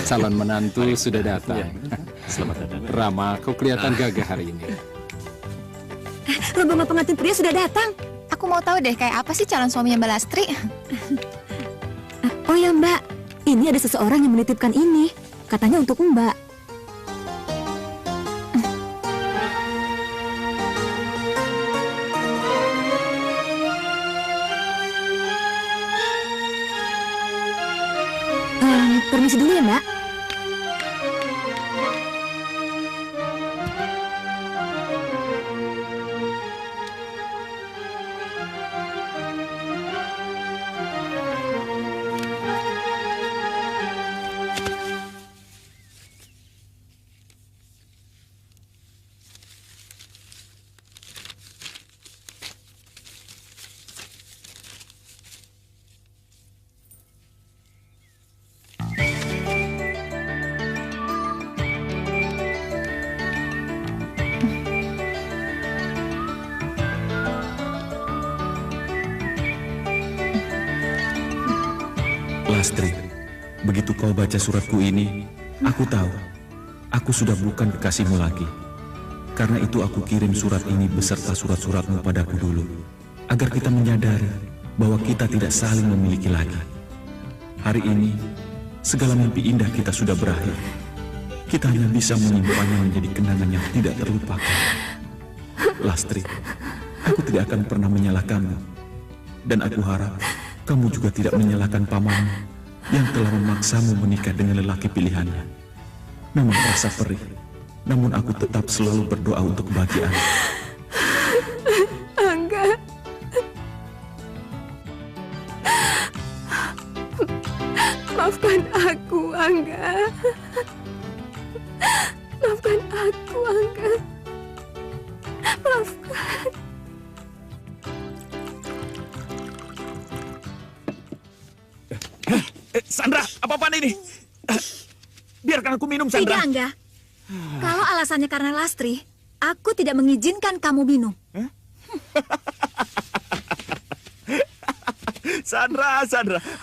calon menantu sudah datang. Selamat datang. Rama, kau kelihatan gagah hari ini. Rombongan pengantin pria sudah datang. Aku mau tahu deh kayak apa sih calon suaminya Mbak Lastri. Oh ya Mbak, ini ada seseorang yang menitipkan ini. Katanya untuk Mbak. Permisi dulu ya Mbak. Lastri, begitu kau baca suratku ini, aku tahu, aku sudah bukan kekasihmu lagi. Karena itu aku kirim surat ini beserta surat-suratmu padaku dulu, agar kita menyadari bahwa kita tidak saling memiliki lagi. Hari ini, segala mimpi indah kita sudah berakhir. Kita hanya bisa menyimpannya menjadi kenangan yang tidak terlupakan. Lastri, aku tidak akan pernah menyalahkanmu. Dan aku harap kamu juga tidak menyalahkan pamanmu yang telah memaksamu menikah dengan lelaki pilihannya. Memang terasa perih, namun aku tetap selalu berdoa untuk kebahagiaan. Angga. Maafkan aku, Angga. Maafkan aku, Angga. Maafkan. Sandra, apa-apaan ini? Biarkan aku minum, Sandra. Tidak, Angga. Kalau alasannya karena Lastri, aku tidak mengizinkan kamu minum. Sandra,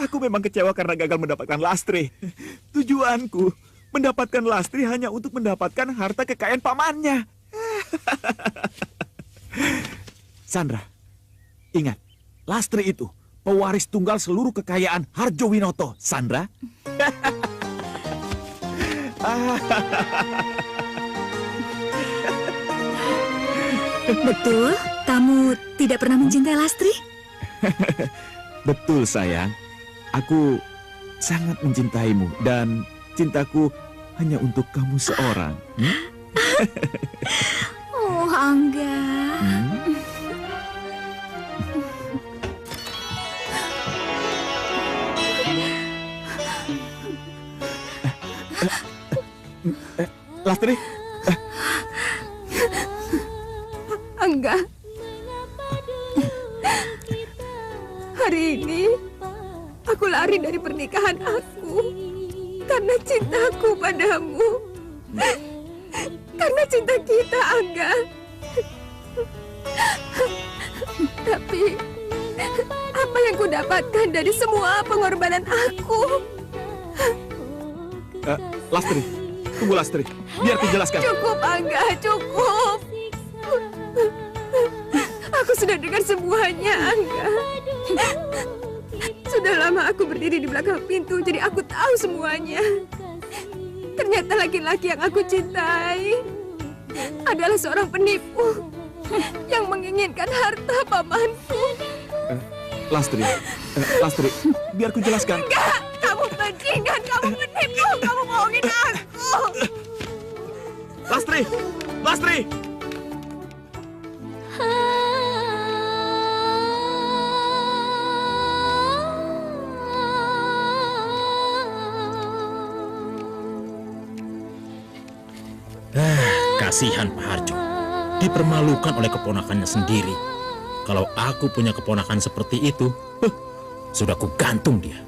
aku memang kecewa karena gagal mendapatkan Lastri. Tujuanku mendapatkan Lastri hanya untuk mendapatkan harta kekayaan pamannya. Sandra, ingat, Lastri itu pewaris tunggal seluruh kekayaan Harjowinoto, Sandra. Betul? Kamu tidak pernah mencintai Lastri? Betul, sayang. Aku sangat mencintaimu dan cintaku hanya untuk kamu seorang. Oh, Angga. Lastri, Angga. Hari ini aku lari dari pernikahan aku karena cintaku padamu. Karena cinta kita, Angga. Tapi apa yang ku dapatkan dari semua pengorbanan aku? Lastri, tunggu Lastri. Biar aku jelaskan. Cukup, Angga, cukup. Aku sudah dengar semuanya, Angga. Sudah lama aku berdiri di belakang pintu, jadi aku tahu semuanya. Ternyata laki-laki yang aku cintai adalah seorang penipu yang menginginkan harta pamanku. Lastri, biar aku jelaskan. Enggak, kamu bajingan, kamu penipu, kamu bohongin aku. Lastri! Kasihan Pak Harjo, dipermalukan oleh keponakannya sendiri. Kalau aku punya keponakan seperti itu, sudah ku gantung dia.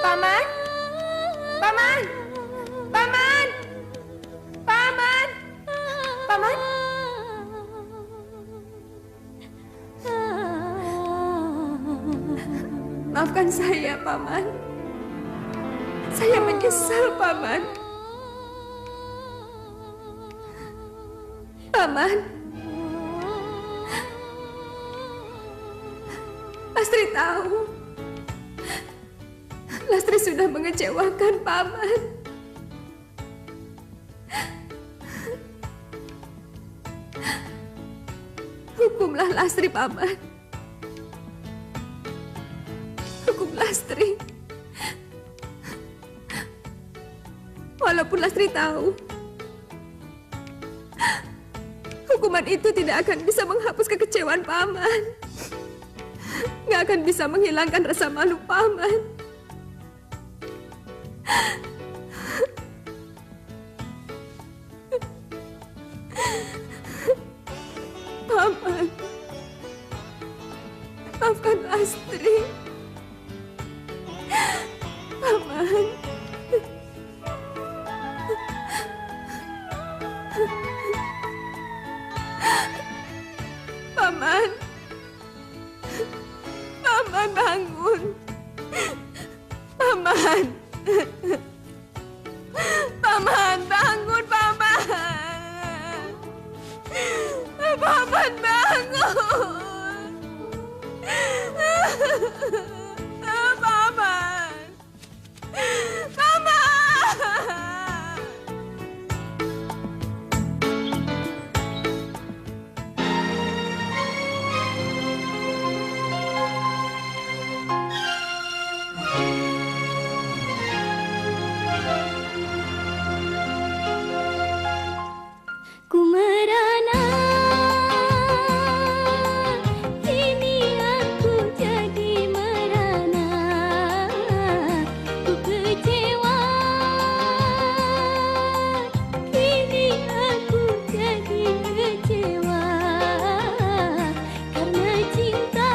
Paman! Paman! Paman! Paman! Paman! Maafkan saya, Paman. Saya menyesal, Paman. Paman. Lastri tahu. Lastri sudah mengecewakan Paman. Hukumlah Lastri, Paman. Hukum Lastri. Walaupun Lastri tahu, hukuman itu tidak akan bisa menghapus kekecewaan Paman. Nggak akan bisa menghilangkan rasa malu Paman. Paman, maafkan Lastri. Paman. Paman. Paman bangun. Paman. Paman bangun, Paman. Paman bangun. Paman. Paman. Ku merana, kini aku jadi merana. Ku kecewa, kini aku jadi kecewa. Karena cinta,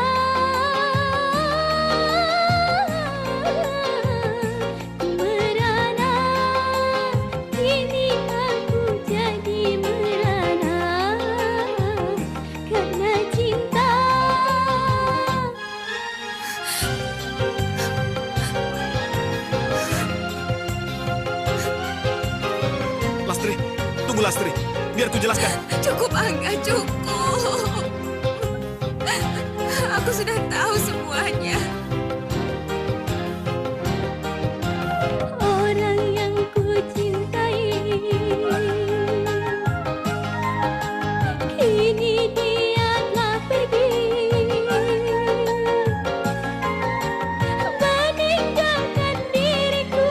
ku merana, kini aku jadi merana. Karena cinta. Lastri, tunggu Lastri, biar ku jelaskan. Cukup, Angga, cukup. Aku sudah tahu semuanya. Orang yang ku cintai, kini dia telah pergi, meninggalkan diriku.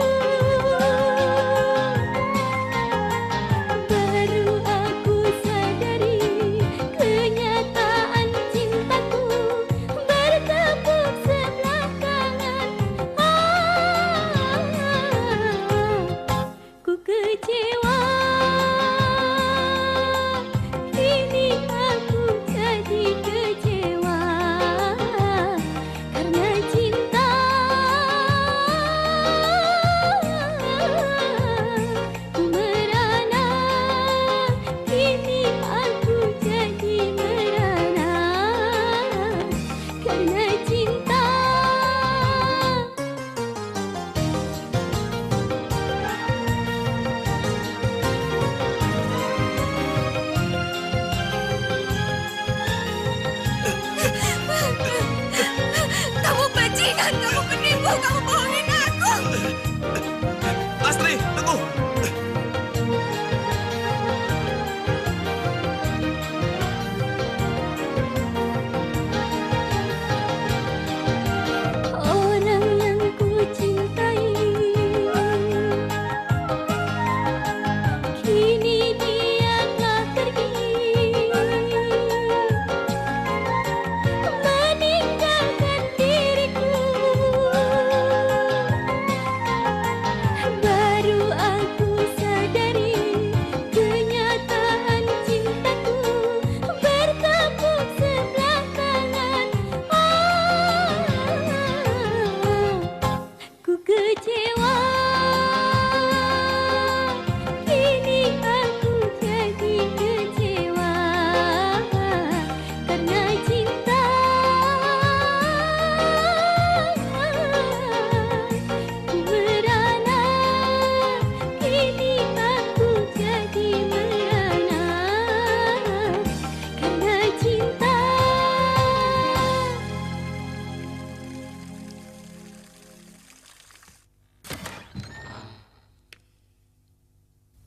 Baru aku sadari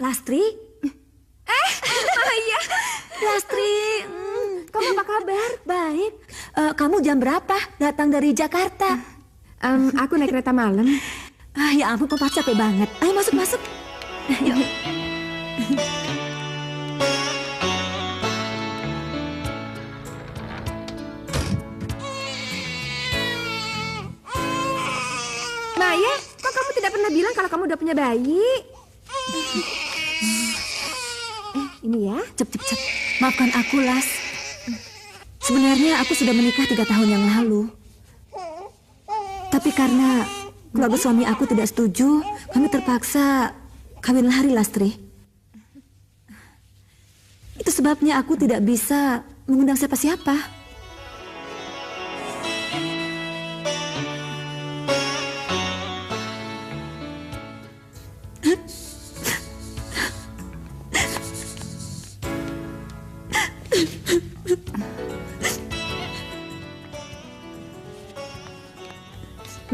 Lastri? Maya, Lastri, kamu apa kabar? Baik. Kamu jam berapa datang dari Jakarta? aku naik kereta malam. Ya ampun, kamu pasti capek banget. Ayo masuk. Yuk. Maya, kok kamu tidak pernah bilang kalau kamu udah punya bayi? Ini ya. Cep. Maafkan aku, Las. Sebenarnya aku sudah menikah 3 tahun yang lalu. Tapi karena keluarga suami aku tidak setuju, kami terpaksa kawin lari, Lastri. Itu sebabnya aku tidak bisa mengundang siapa-siapa.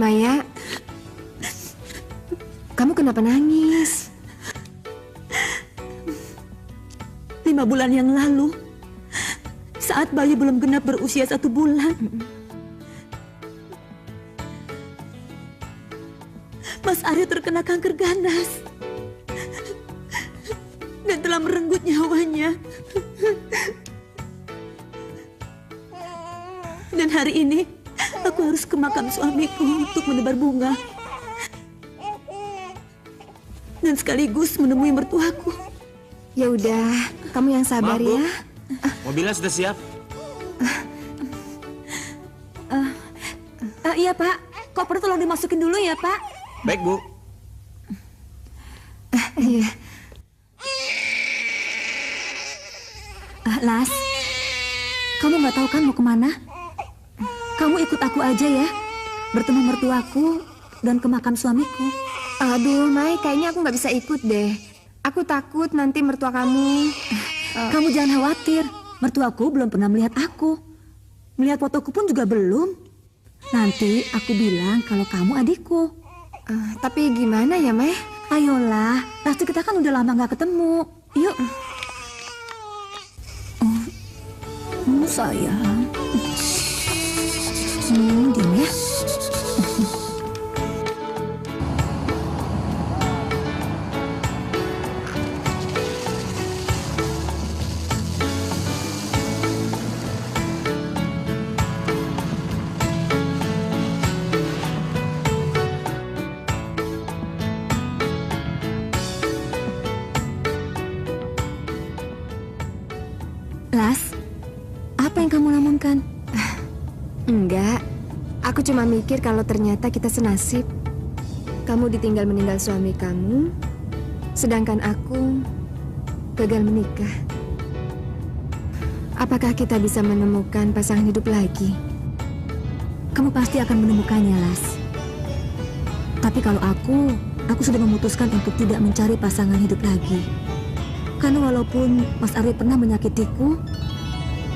Maya, kamu kenapa nangis? 5 bulan yang lalu, saat bayi belum genap berusia 1 bulan, Mas Aryo terkena kanker ganas dan telah merenggut nyawanya. Dan hari ini aku harus ke makam suamiku untuk menebar bunga dan sekaligus menemui mertuaku. Ya udah, kamu yang sabar Maaf, Bu. ya. Mobilnya sudah siap. Iya Pak, koper tolong dimasukin dulu ya Pak. Baik, Bu. Iya. Las, kamu nggak tahu kan mau kemana? Kamu ikut aku aja ya, bertemu mertuaku dan ke makam suamiku. Aduh, Mai, kayaknya aku nggak bisa ikut deh. Aku takut nanti mertua kamu. Kamu jangan khawatir, mertuaku belum pernah melihat aku. Melihat fotoku pun juga belum. Nanti aku bilang kalau kamu adikku. Tapi gimana ya, Mai? Ayolah, pasti kita kan udah lama nggak ketemu. Yuk. Sayang. Diam ya. Las, apa yang kamu lamunkan? Enggak. Aku cuma mikir kalau ternyata kita senasib. Kamu ditinggal meninggal suami kamu, sedangkan aku gagal menikah. Apakah kita bisa menemukan pasangan hidup lagi? Kamu pasti akan menemukannya, Las. Tapi kalau aku sudah memutuskan untuk tidak mencari pasangan hidup lagi. Karena walaupun Mas Aryo pernah menyakitiku,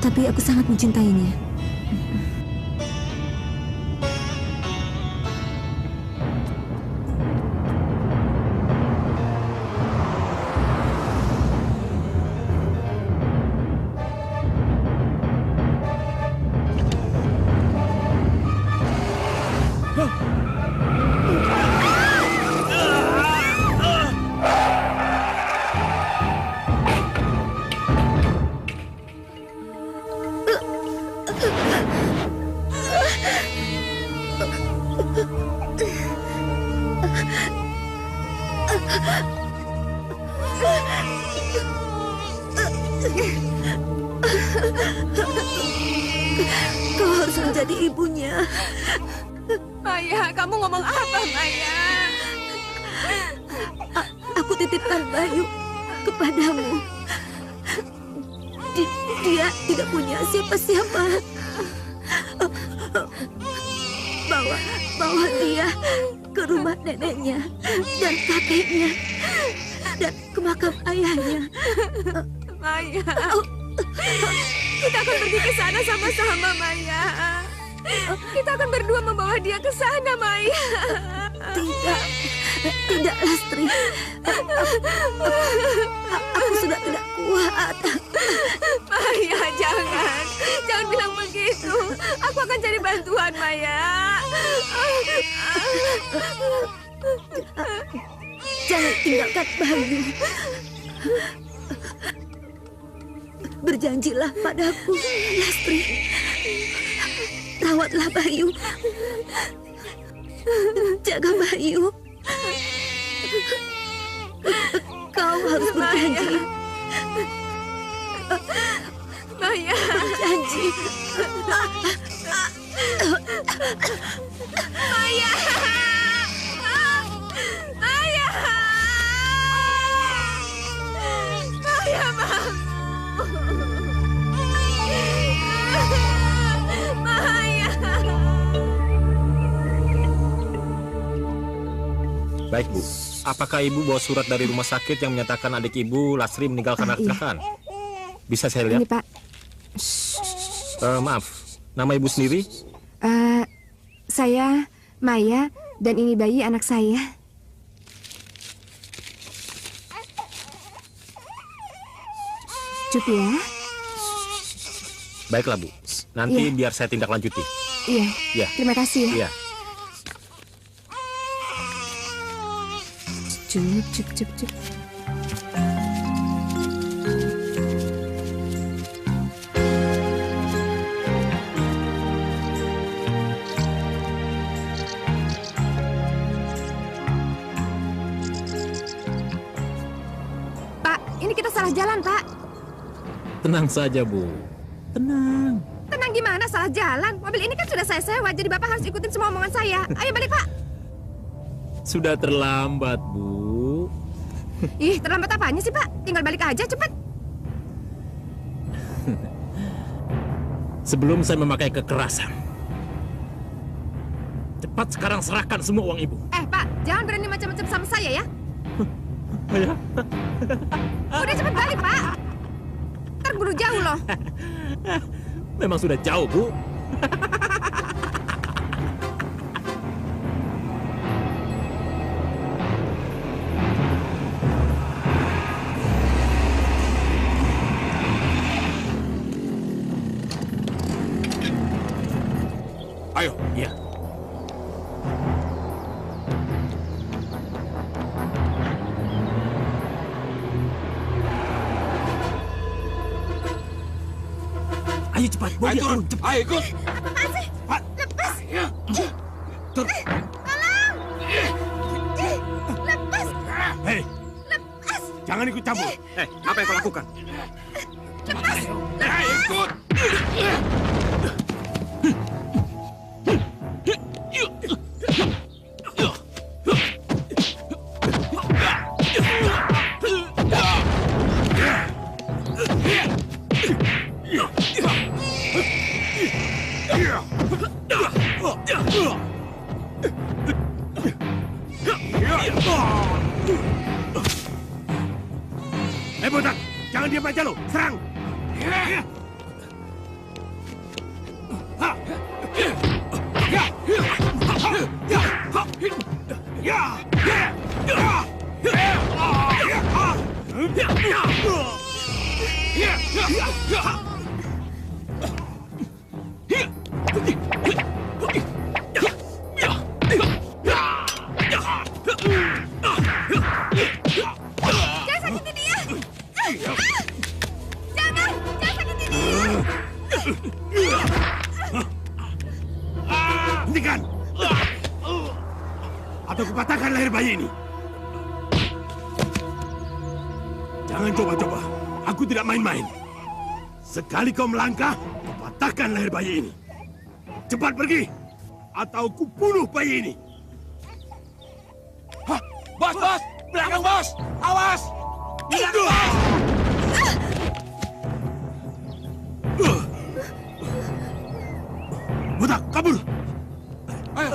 tapi aku sangat mencintainya. Kau harus menjadi ibunya. Maya, kamu ngomong apa, Maya? Aku titipkan Bayu kepadamu. Dia tidak punya siapa-siapa. Bawa dia ke rumah neneknya dan kakeknya dan ke makam ayahnya. Maya, kita akan pergi ke sana sama-sama, Maya. Kita akan berdua membawa dia ke sana, Maya. Tidak. Tidak, Lastri. Aku sudah tidak kuat. Maya, jangan. Jangan bilang begitu. Aku akan cari bantuan, Maya. Jangan tinggalkan Bayu. Berjanjilah padaku, Lastri. Rawatlah Bayu. Jaga Bayu. Kau harus berjanji. Maya. Berjanji. Maya. Maya. Maya, Bang. Maya. Baik, Bu. Apakah Ibu bawa surat dari rumah sakit yang menyatakan adik Ibu, Lastri, meninggal karena Iya. kecelakaan? Bisa saya lihat? Ini, Pak. Maaf, nama Ibu sendiri? Saya Maya dan ini bayi anak saya. Cukup ya? Baiklah, Bu. Nanti Iya. biar saya tindak lanjuti. Iya. Iya. Terima kasih ya. Iya. Cuk. Pak, ini kita salah jalan, Pak. Tenang saja, Bu. Tenang. Tenang gimana, salah jalan. Mobil ini kan sudah saya sewa, jadi Bapak harus ikutin semua omongan saya. Ayo balik, Pak. Sudah terlambat, Bu. Ih, terlambat apanya sih, Pak? Tinggal balik aja, cepet. Sebelum saya memakai kekerasan. Cepat sekarang serahkan semua uang Ibu. Pak, jangan berani macam-macam sama saya ya. Ya. Udah cepet balik, Pak. Ntar buru jauh loh. Memang sudah jauh, Bu. Ayo. Iya. Ayo cepat, bawa dia turun. Cepat. Ayo ikut. Apaan sih? Pak. Lepas. Turun. Tolong. Lepas. Hei, Lepas. jangan ikut campur. Apa yang kau lakukan? Lepas. Ikut. Botak, jangan diam aja lo, serang! Jangan sakiti dia. Jangan sakiti dia. Hentikan! Atau kupatahkan leher bayi ini. Jangan coba-coba. Aku tidak main-main. Sekali kau melangkah, kupatahkan leher bayi ini. Cepat pergi, atau kubunuh bayi ini. Hah? Bos! Belakang, bos! Awas! Belakang, bos! Botak, kabur! Ayo!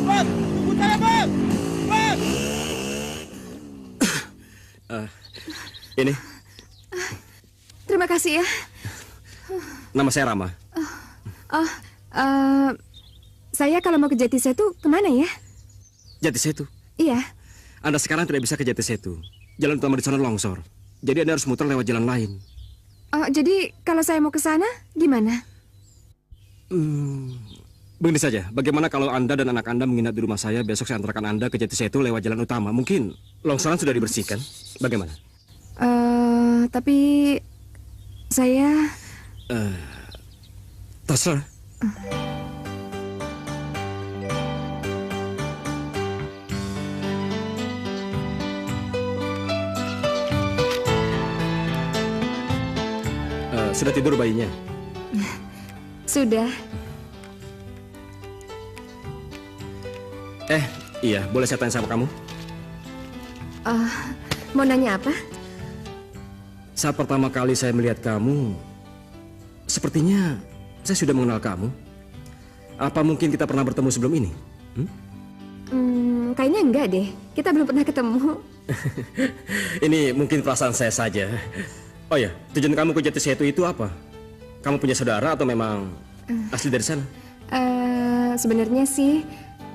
Bos! Tunggu saya, bos! Bos! Ini Terima kasih ya. Nama saya Rama. Oh, saya kalau mau ke Jatisetu kemana ya? Jatisetu. Iya. Anda sekarang tidak bisa ke Jatisetu. Jalan utama di sana longsor. Jadi Anda harus muter lewat jalan lain. Oh, jadi kalau saya mau ke sana gimana? Begini saja, bagaimana kalau Anda dan anak Anda menginap di rumah saya, besok saya antarkan Anda ke Jatisetu lewat jalan utama. Mungkin longsoran sudah dibersihkan. Bagaimana? Tapi saya... Terserah. Sudah tidur bayinya? Sudah. Iya, boleh saya tanya sama kamu? Mau nanya apa? Saat pertama kali saya melihat kamu, sepertinya saya sudah mengenal kamu. Apa mungkin kita pernah bertemu sebelum ini? Kayaknya enggak deh. Kita belum pernah ketemu. Ini mungkin perasaan saya saja. Oh ya, tujuan kamu ke Jatisetu itu apa? Kamu punya saudara atau memang asli dari sana? Sebenarnya sih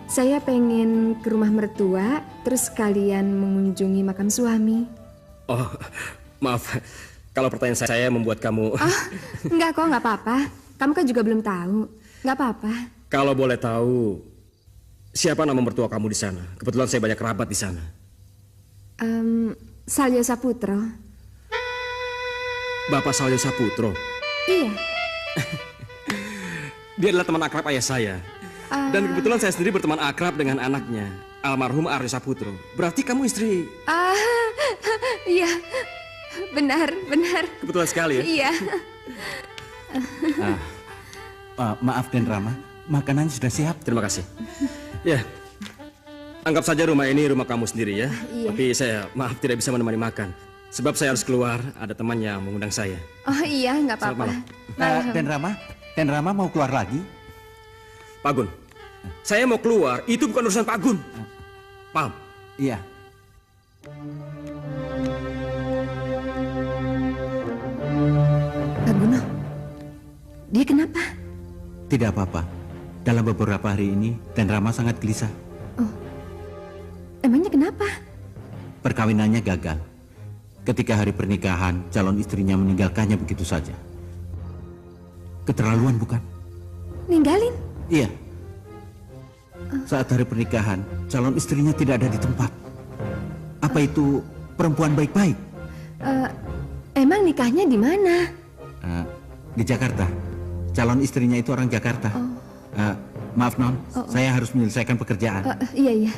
saya pengen ke rumah mertua, terus sekalian mengunjungi makam suami. Oh, maaf. Kalau pertanyaan saya membuat kamu... Enggak kok, enggak apa-apa. Kamu kan juga belum tahu. Enggak apa-apa. Kalau boleh tahu, siapa nama mertua kamu di sana? Kebetulan saya banyak kerabat di sana. Salyo Saputro. Bapak Salyo Saputro? Iya. Dia adalah teman akrab ayah saya. Dan kebetulan saya sendiri berteman akrab dengan anaknya, almarhum Aryo Saputro. Berarti kamu istri... Iya. Benar. Kebetulan sekali ya? Iya. Maaf Den Rama, makanan sudah siap. Terima kasih. Ya, anggap saja rumah ini rumah kamu sendiri ya. Iya. Tapi saya maaf tidak bisa menemani makan. Sebab saya harus keluar, ada teman yang mengundang saya. Oh iya, nggak apa-apa. Den Rama mau keluar lagi? Pak Gun, saya mau keluar, itu bukan urusan Pak Gun. Paham? Iya. Pak Guno, dia kenapa? Tidak apa-apa. Dalam beberapa hari ini, Den Rama sangat gelisah. Oh, emangnya kenapa? Perkawinannya gagal. Ketika hari pernikahan, calon istrinya meninggalkannya begitu saja. Keterlaluan bukan? Ninggalin? Iya. Saat hari pernikahan, calon istrinya tidak ada di tempat. Apa itu perempuan baik-baik? Emang nikahnya di mana? Di Jakarta. Calon istrinya itu orang Jakarta. Maaf Non, saya harus menyelesaikan pekerjaan. Iya.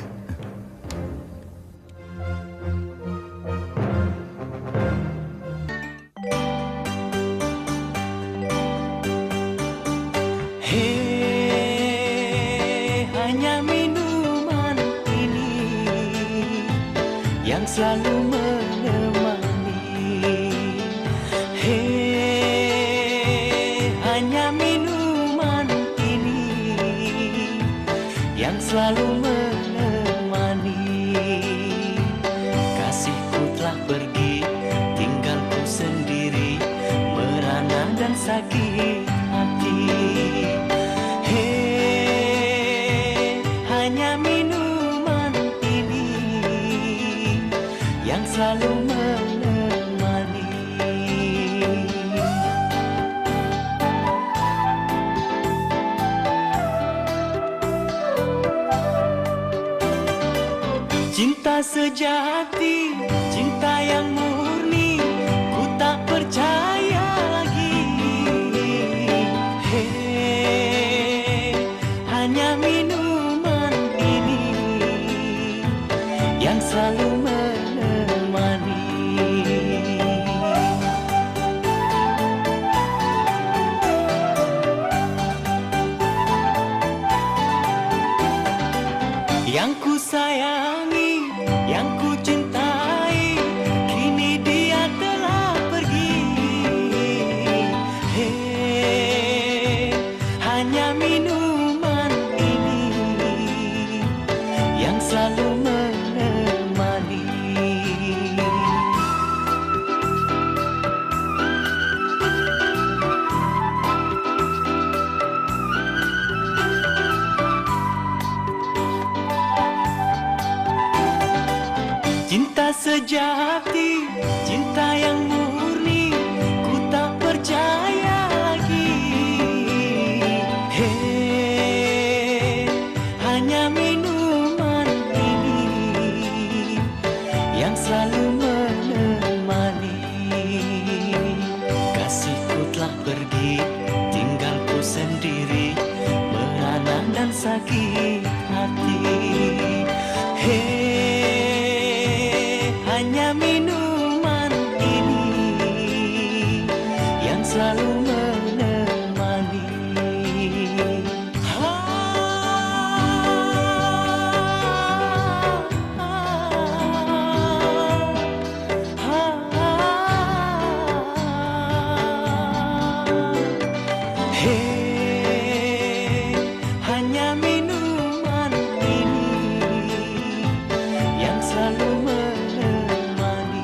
Hanya minuman ini yang selalu menemani. Hanya minuman ini yang selalu menemani. Kasihku telah pergi, tinggalku sendiri, merana dan sakit hati. Hanya minuman ini yang selalu menemani. Cinta sejati, cinta yang murni, ku tak percaya lagi. Hanya minuman ini yang selalu menemani. Yang ku sayangi, yang ku cintai, kini dia telah pergi. Hanya minuman ini yang selalu menemani. Cinta sejati, cinta yang murni, ku tak percaya lagi. Hei, hanya minuman ini yang selalu menemani. Kasihku telah pergi, tinggalku sendiri, merana dan sakit hati. Hei, hanya minuman ini yang selalu menemani. Hei, hanya minuman ini yang selalu menemani.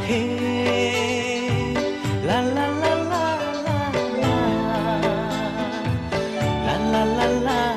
Hei, la la la la la la, la la la la la la.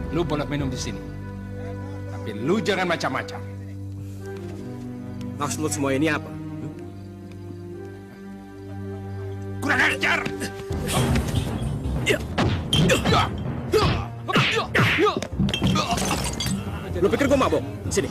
Lu boleh minum di sini. Tapi lu jangan macam-macam. Maksud lu semua ini apa? Kurang ajar! Lu pikir gua mabok? Sini.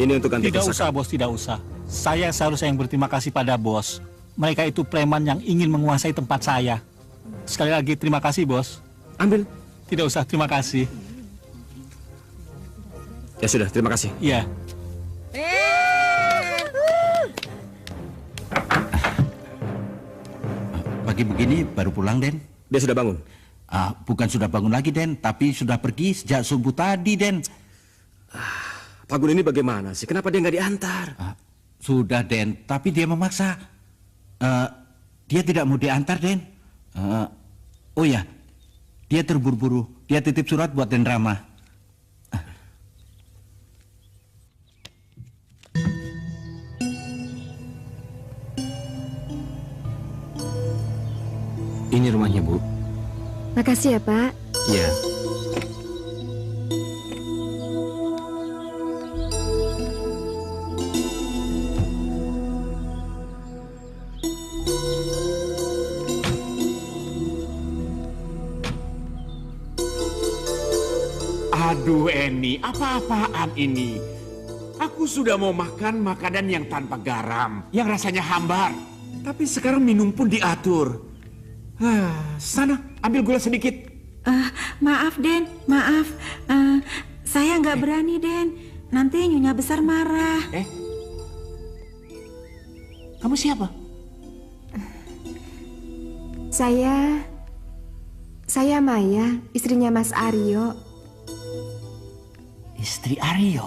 Ini untuk ganti Tidak dosa usah, kamu. Bos, tidak usah. Saya seharusnya yang berterima kasih pada Bos. Mereka itu preman yang ingin menguasai tempat saya. Sekali lagi terima kasih, Bos. Ambil. Tidak usah, terima kasih. Ya sudah, terima kasih. Iya. Pagi begini baru pulang, Den. Dia sudah bangun? Bukan sudah bangun lagi, Den, tapi sudah pergi sejak subuh tadi, Den. Pak Gun ini bagaimana sih? Kenapa dia nggak diantar? Sudah, Den, tapi dia memaksa. Dia tidak mau diantar, Den. Oh ya, dia terburu-buru. Dia titip surat buat Den Rama. Ini rumahnya, Bu. Makasih ya, Pak. Iya. Aduh Eni, apa-apaan ini? Aku sudah mau makan makanan yang tanpa garam, yang rasanya hambar. Tapi sekarang minum pun diatur. Sana, ambil gula sedikit. Maaf Den, maaf. Saya nggak berani Den. Nanti Nyonya Besar marah. Kamu siapa? Saya Maya, istrinya Mas Aryo. Istri Aryo.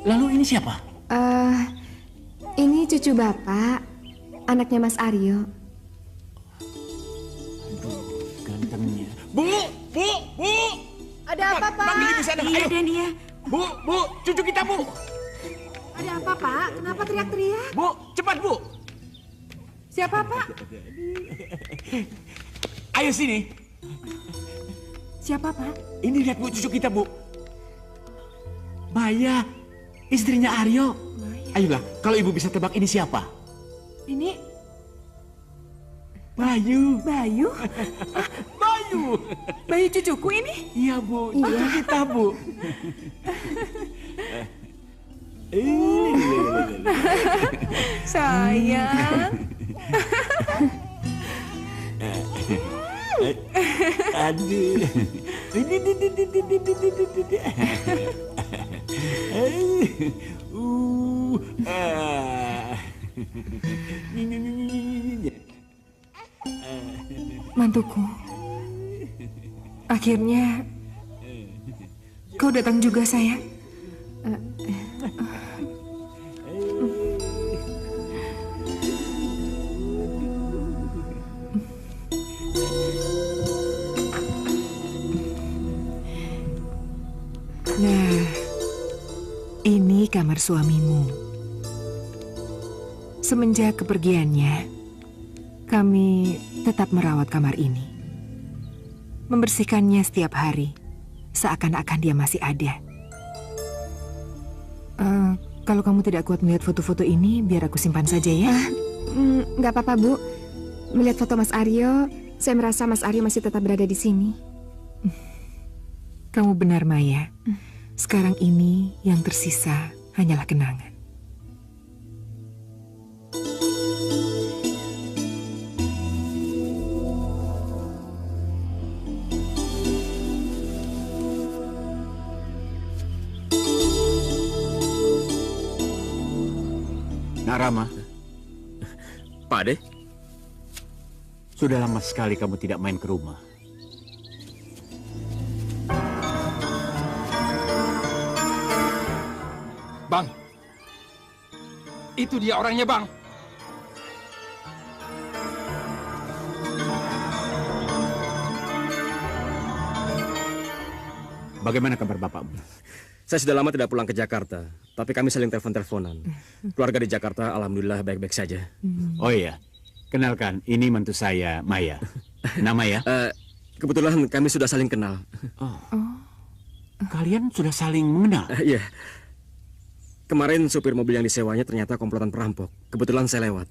Lalu ini siapa? Ini cucu Bapak, anaknya Mas Aryo. Gantengnya. Bu! Ada apa, Pak? Panggil ibu sana, Iya, ayo. Den, iya. Bu, cucu kita, Bu. Ada apa, Pak? Kenapa teriak-teriak? Bu, cepat, Bu. Siapa, Pak? Ayo sini. Siapa, Pak? Ini lihat, Bu, cucu kita, Bu. Maya, istrinya Aryo. Ayolah, kalau ibu bisa tebak ini siapa? Ini Bayu. Bayu? Bayu. Bayu cucuku ini? Iya, Bu. Cucu kita, Bu. Sayang. Aduh. Mantuku. Akhirnya kau datang juga, sayang. Nah, ini kamar suamimu. Semenjak kepergiannya, kami tetap merawat kamar ini. Membersihkannya setiap hari, seakan-akan dia masih ada. Kalau kamu tidak kuat melihat foto-foto ini, biar aku simpan saja ya. Nggak apa-apa, Bu. Melihat foto Mas Aryo, saya merasa Mas Aryo masih tetap berada di sini. Kamu benar, Maya. Sekarang ini yang tersisa hanyalah kenangan. Nak Rama. Pak Ade? Sudah lama sekali kamu tidak main ke rumah. Bang, itu dia orangnya, Bang. Bagaimana kabar bapakmu? Saya sudah lama tidak pulang ke Jakarta, tapi kami saling telepon-teleponan. Keluarga di Jakarta alhamdulillah baik-baik saja. Oh iya, kenalkan, ini mentu saya, Maya. Nama ya? Kebetulan kami sudah saling kenal. Kalian sudah saling mengenal? Iya. Kemarin supir mobil yang disewanya ternyata komplotan perampok. Kebetulan saya lewat.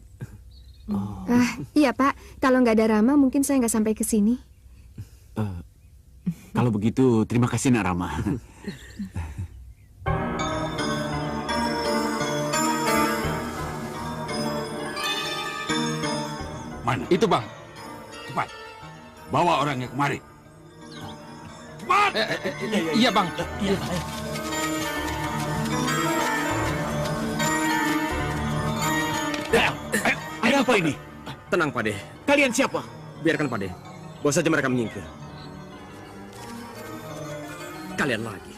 Iya, Pak. Kalau nggak ada Rama, mungkin saya nggak sampai ke sini. Kalau begitu, terima kasih, Nak Rama. Mana? Itu, Bang. Cepat. Bawa orangnya kemari. Cepat! Iya, Bang. Iya. Ada apa ini? Tenang, Pak De. Kalian siapa? Biarkan, Pak De. Bawa saja mereka menyingkir. Kalian lagi.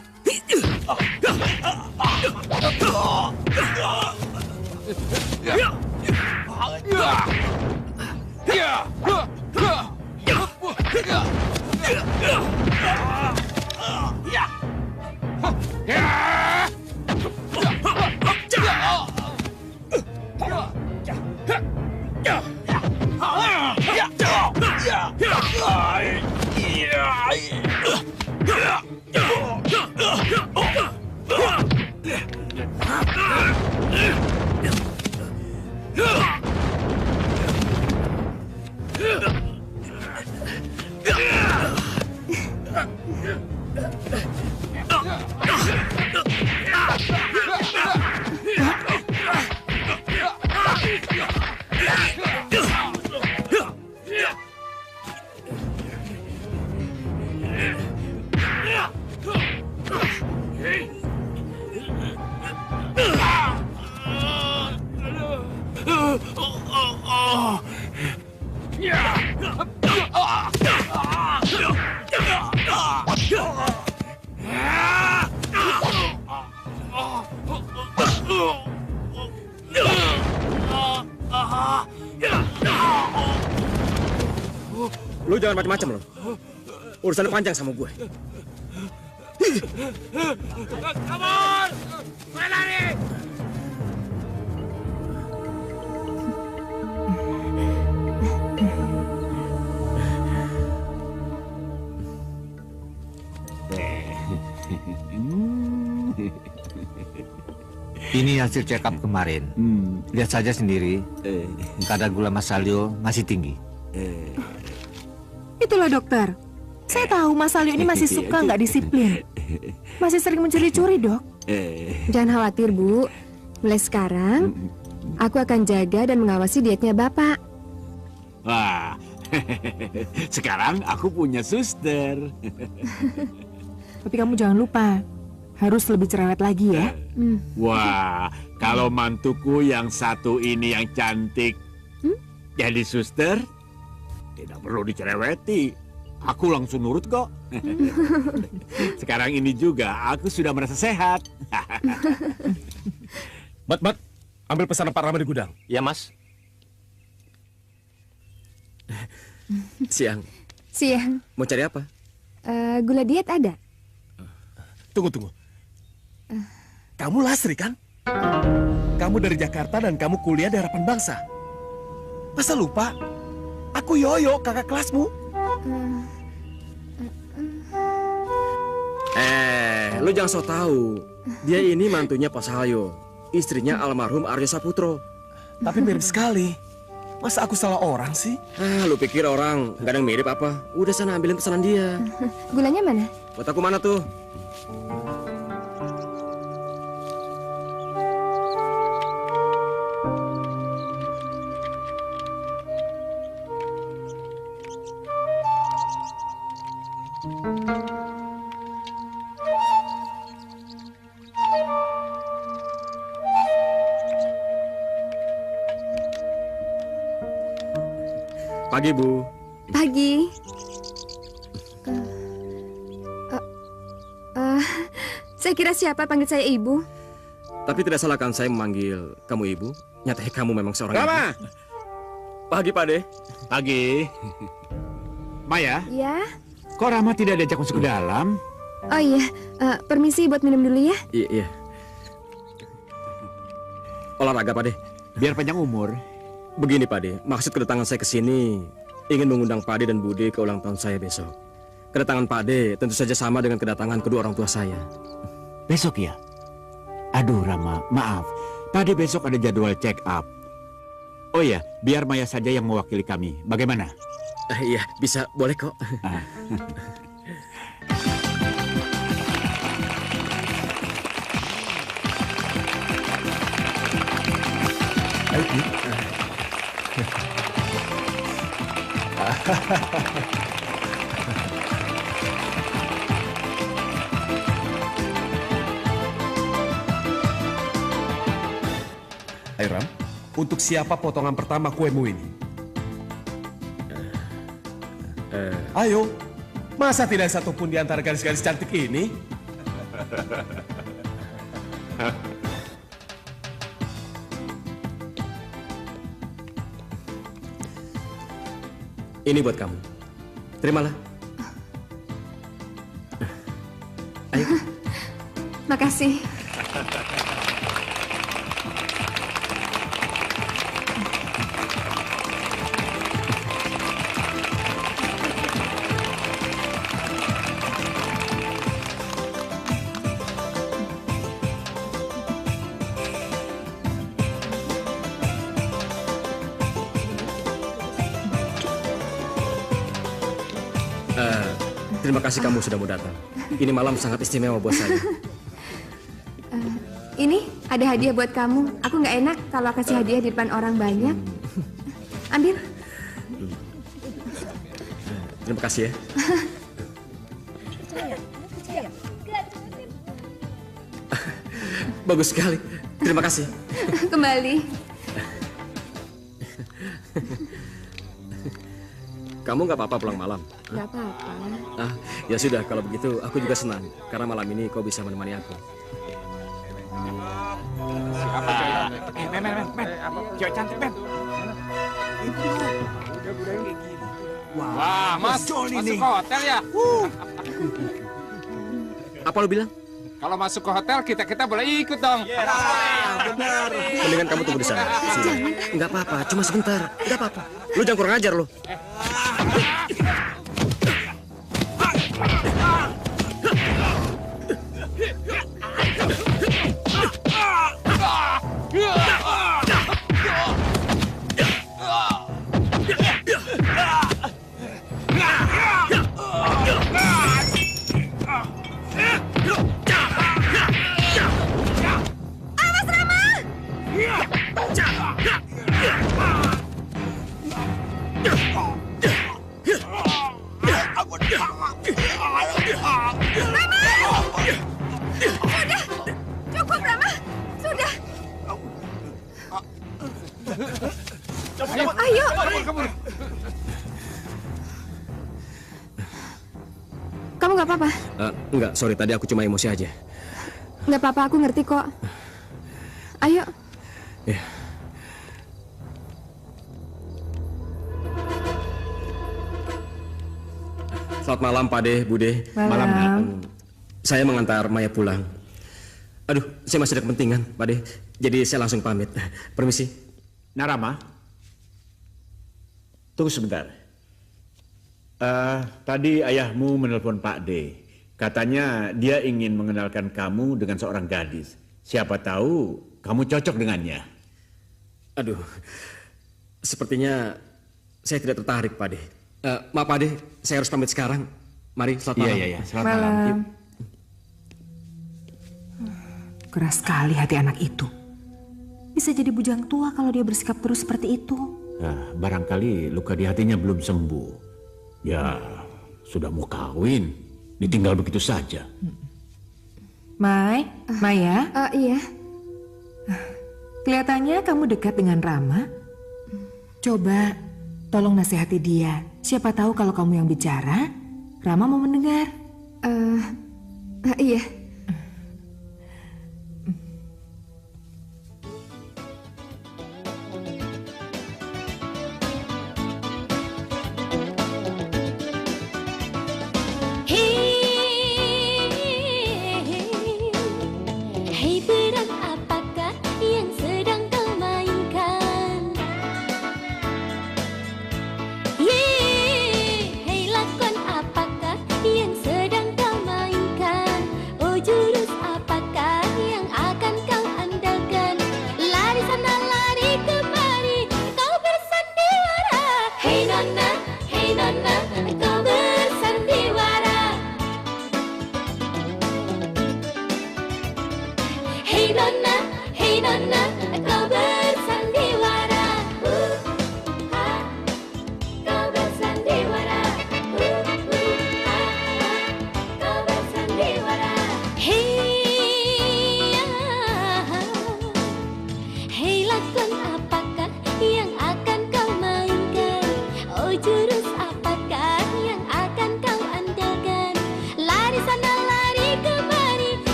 Lu jangan macam-macam lo. Urusan panjang sama gue. Kabur! Gue lari! Ini hasil check up kemarin. Lihat saja sendiri. Kadar gula Mas Salyo masih tinggi. Itulah dokter. Saya tahu Mas Salyo ini masih suka nggak disiplin. Masih sering mencuri-curi, Dok. Jangan khawatir, Bu. Mulai sekarang, aku akan jaga dan mengawasi dietnya Bapak. Wah, sekarang aku punya suster. Tapi kamu jangan lupa, harus lebih cerewet lagi ya. Wah, kalau mantuku yang satu ini yang cantik jadi suster, tidak perlu dicereweti. Aku langsung nurut kok. Sekarang ini juga aku sudah merasa sehat. Bat, ambil pesanan Pak Rama di gudang. Ya, Mas. Siang. Siang. Mau cari apa? Gula diet ada? Tunggu. Kamu Lasri kan? Kamu dari Jakarta dan kamu kuliah di Harapan Bangsa. Masa lupa? Aku Yoyo, kakak kelasmu. Lu jangan so tahu. Dia ini mantunya Pak Salyo, istrinya almarhum Aryo Saputro. Tapi mirip sekali. Masa aku salah orang sih? Lu pikir orang nggak ada yang mirip apa? Udah sana ambilin pesanan dia. Gulanya mana? Buat aku mana tuh? Pagi, Bu. Pagi. Saya kira siapa panggil saya Ibu? Tapi tidak salah kan saya memanggil kamu Ibu? Nyatanya kamu memang seorang Rama! ibu. Pagi, Pak De. Pagi. Maya, Ya. kok Rama tidak diajak masuk ke dalam? Oh iya, permisi buat minum dulu ya. Iya. Olahraga, Pak De. Biar panjang umur. Begini, Pak De. Maksud kedatangan saya ke sini ingin mengundang Pak De dan Bude ke ulang tahun saya besok. Kedatangan Pak De tentu saja sama dengan kedatangan kedua orang tua saya. Besok ya? Aduh, Rama, maaf. Tadi besok ada jadwal check up. Oh ya, biar Maya saja yang mewakili kami. Bagaimana? Iya, bisa. Boleh kok. Ayo Ram, untuk siapa potongan pertama kuemu ini? Ayo, masa tidak satupun di antara gadis-gadis cantik ini? Ini buat kamu. Terimalah. Ayo. Makasih. Terima kasih kamu sudah mau datang. Ini malam sangat istimewa buat saya. Ini ada hadiah buat kamu. Aku nggak enak kalau kasih hadiah di depan orang banyak. Ambil. Terima kasih ya. Bagus sekali. Terima kasih. Kembali. Kamu nggak apa-apa pulang malam? Nggak apa-apa. Ya sudah, kalau begitu aku juga senang. Karena malam ini kau bisa menemani aku. Men. Cewek cantik, Men. Wah, masuk ke hotel ya? Apa lo bilang? Kalau masuk ke hotel, kita boleh ikut dong. Benar. Mendingan kamu tunggu di sana. Nggak apa-apa, cuma sebentar. Nggak apa-apa. Lu jangan kurang ajar lo. Cukup, Rama. Sudah. Ayo. Kamu nggak apa-apa? Enggak, sorry. Tadi aku cuma emosi aja. Nggak apa-apa, aku ngerti kok. Ayo. Ya. Selamat malam, Pak De, Bu De. Malam. Saya mengantar Maya pulang. Aduh, saya masih ada kepentingan, Pak De. Jadi saya langsung pamit. Permisi. Narama, tunggu sebentar. Tadi ayahmu menelpon Pak D. Katanya dia ingin mengenalkan kamu dengan seorang gadis. Siapa tahu kamu cocok dengannya. Aduh, sepertinya saya tidak tertarik, Pak De. Maaf, Pak De, saya harus pamit sekarang. Mari, selamat malam. Iya. Selamat malam. Keras sekali hati anak itu. Bisa jadi bujang tua kalau dia bersikap terus seperti itu. Nah, barangkali luka di hatinya belum sembuh. Ya, sudah mau kawin, ditinggal begitu saja. Maya? Iya. Kelihatannya kamu dekat dengan Rama. Coba tolong nasihati dia. Siapa tahu kalau kamu yang bicara, Rama mau mendengar. Iya. Hei peran apakah yang sedang kau mainkan? Hei lakon apakah yang sedang kau mainkan? Oh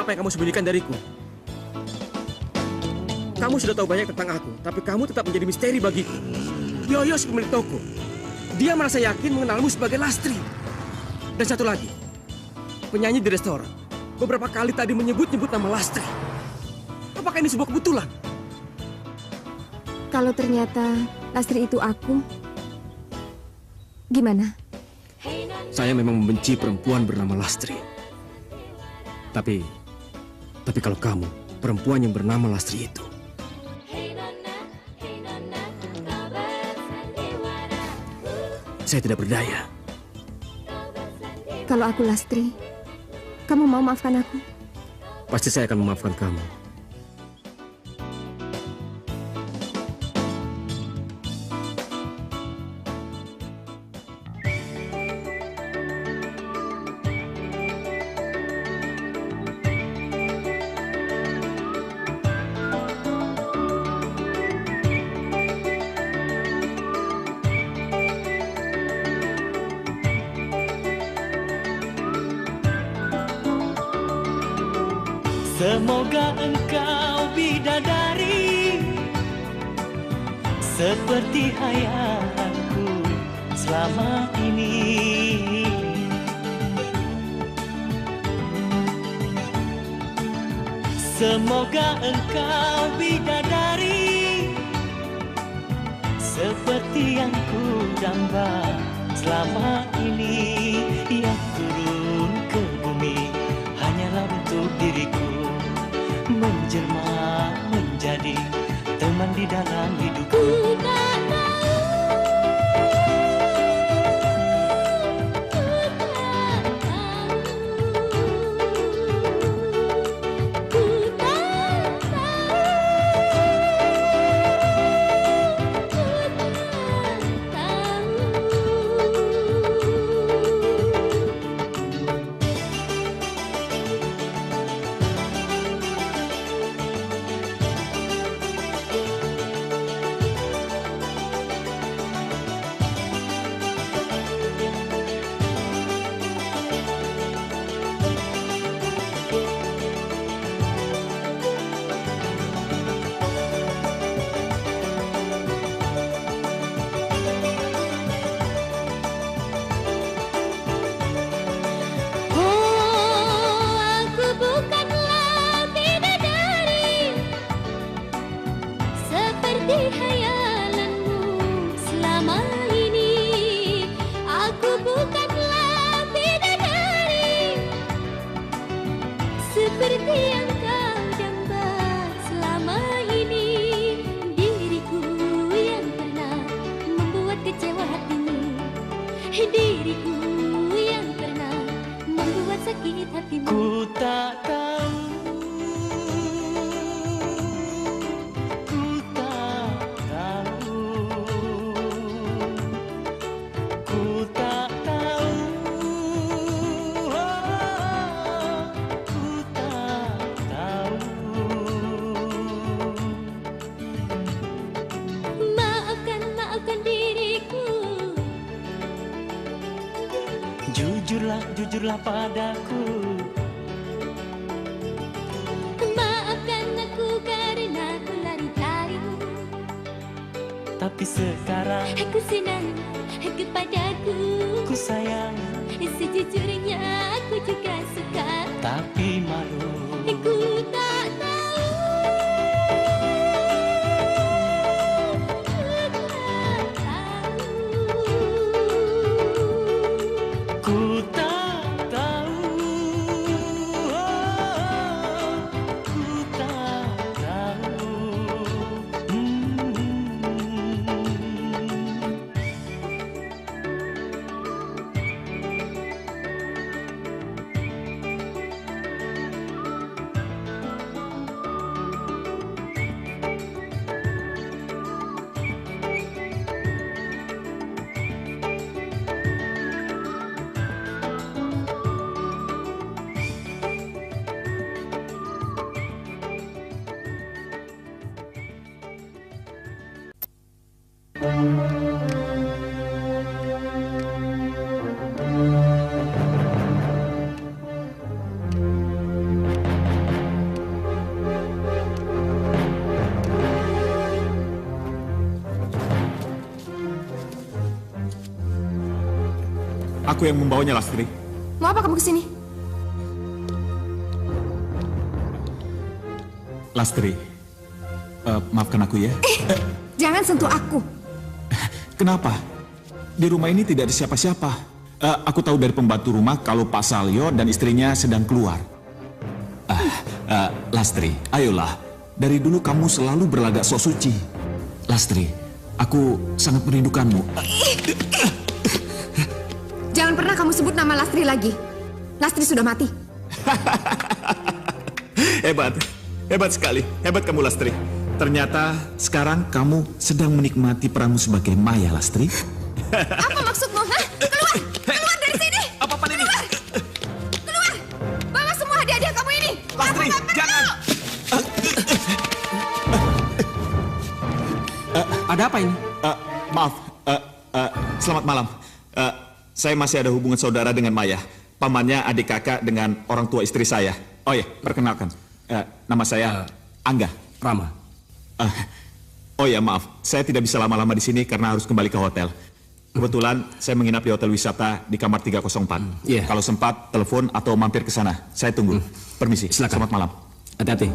apa yang kamu sembunyikan dariku? Kamu sudah tahu banyak tentang aku, tapi kamu tetap menjadi misteri bagiku. Yoyo si pemilik toko. Dia merasa yakin mengenalmu sebagai Lastri. Dan satu lagi, penyanyi di restoran. Beberapa kali tadi menyebut-nyebut nama Lastri. Apakah ini sebuah kebetulan? Kalau ternyata Lastri itu aku, gimana? Saya memang membenci perempuan bernama Lastri. Tapi kalau kamu, perempuan yang bernama Lastri itu, saya tidak berdaya. Kalau aku Lastri, kamu mau maafkan aku? Pasti saya akan memaafkan kamu. Semoga engkau bidadari seperti hayalanku selama ini. Semoga engkau bidadari seperti yang ku damba selama ini. Yang turun ke bumi hanyalah untuk diriku menjelma menjadi teman di dalam hidupku. Jujurlah padaku. Maafkan aku karena aku lari darimu. Tapi sekarang aku senang kepadaku. Ku sayang. Sejujurnya aku juga suka. Tapi malu. Ku tak tahu. Ku tak tahu. Ku tak tahu. Aku yang membawanya, Lastri. Mau apa kamu kesini? Lastri, maafkan aku ya. Jangan sentuh aku. Kenapa? Di rumah ini tidak ada siapa-siapa. Aku tahu dari pembantu rumah kalau Pak Salyo dan istrinya sedang keluar. Lastri, ayolah. Dari dulu kamu selalu berlagak sok suci. Lastri, aku sangat merindukanmu. Jangan pernah kamu sebut nama Lastri lagi. Lastri sudah mati. Hebat sekali. Hebat kamu, Lastri. Ternyata sekarang kamu sedang menikmati peranmu sebagai Maya, Lastri. Apa maksudmu? Hah? Keluar dari sini. Apa-apaan ini? Keluar. Bawa semua hadiah-hadiah kamu ini. Lastri, jangan. Ada apa ini? Maaf. Selamat malam. Saya masih ada hubungan saudara dengan Maya. Pamannya adik kakak dengan orang tua istri saya. Oh ya, perkenalkan. Nama saya Angga. Rama. Oh ya, maaf. Saya tidak bisa lama-lama di sini karena harus kembali ke hotel. Kebetulan saya menginap di hotel wisata di kamar 304. Kalau sempat, telepon atau mampir ke sana. Saya tunggu. Permisi. Silakan. Selamat malam. Hati-hati.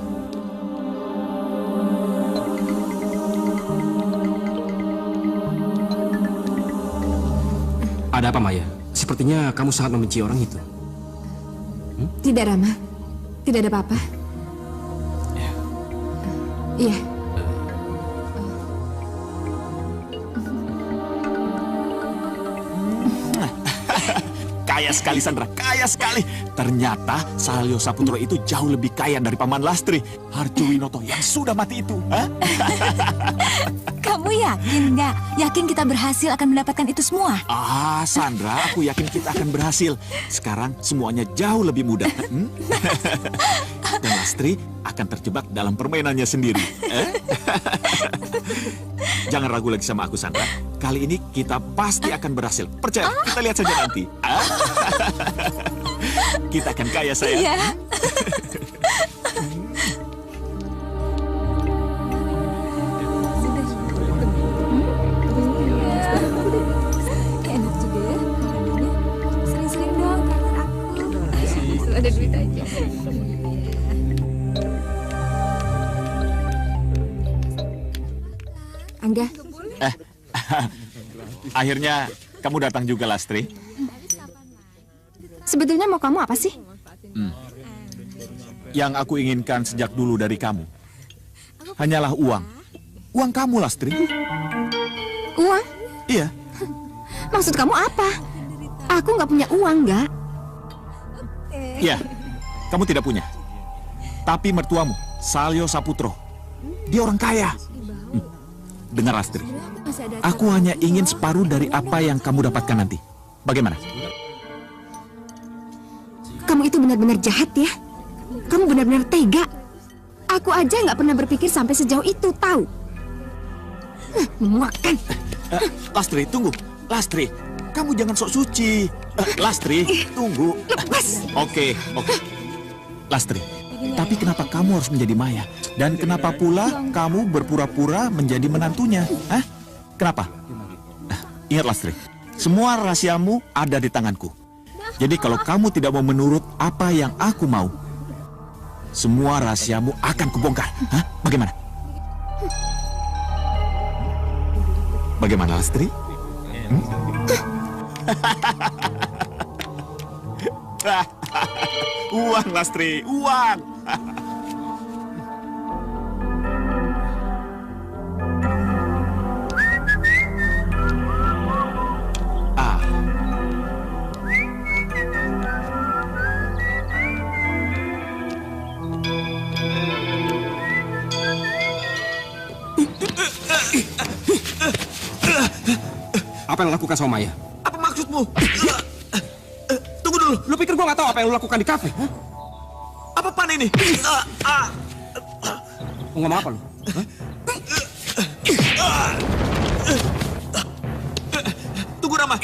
Ada apa, Maya? Sepertinya kamu sangat membenci orang itu. Tidak, Rama. Tidak ada apa-apa. Iya. Kaya sekali, Sandra. Kaya sekali. Ternyata Salyo Saputro itu jauh lebih kaya dari Paman Lastri, Harjowinoto yang sudah mati itu. Kamu yakin nggak? Yakin kita berhasil akan mendapatkan itu semua? Sandra, aku yakin kita akan berhasil. Sekarang semuanya jauh lebih mudah. Dan Lastri akan terjebak dalam permainannya sendiri. Jangan ragu lagi sama aku, Sandra. Kali ini kita pasti akan berhasil. Percaya, kita lihat saja nanti. Kita akan kaya, sayang. Iya. Enak juga ya makanannya. Sering-sering dong kangen aku. Ada duit aja. Angga. Akhirnya kamu datang juga, Lastri. Sebetulnya mau kamu apa sih? Yang aku inginkan sejak dulu dari kamu hanyalah uang. Uang kamu, Lastri. Uang? Iya. Maksud kamu apa? Aku nggak punya uang, nggak? Iya, kamu tidak punya. Tapi mertuamu, Salyo Saputro, dia orang kaya. Dengar, Lastri. Aku hanya ingin separuh dari apa yang kamu dapatkan nanti. Bagaimana? Kamu itu benar-benar jahat ya. Kamu benar-benar tega. Aku aja nggak pernah berpikir sampai sejauh itu, tahu? Memuakkan. Lastri, tunggu. Lastri, kamu jangan sok suci. Lastri, tunggu. Lepas. Oke. Lastri, tapi kenapa kamu harus menjadi Maya? Dan kenapa pula kamu berpura-pura menjadi menantunya? Kenapa? Ingat, Lastri, semua rahasiamu ada di tanganku. Jadi kalau kamu tidak mau menurut apa yang aku mau, semua rahasiamu akan kubongkar. Bagaimana? Bagaimana, Lastri? Uang, Lastri, uang. Apa yang lo lakukan sama Maya? Apa maksudmu? Tunggu dulu, lu pikir gua nggak tahu apa yang lu lakukan di kafe? Apa-apaan ini? Mau ngomong apa lu? Tunggu, Rama.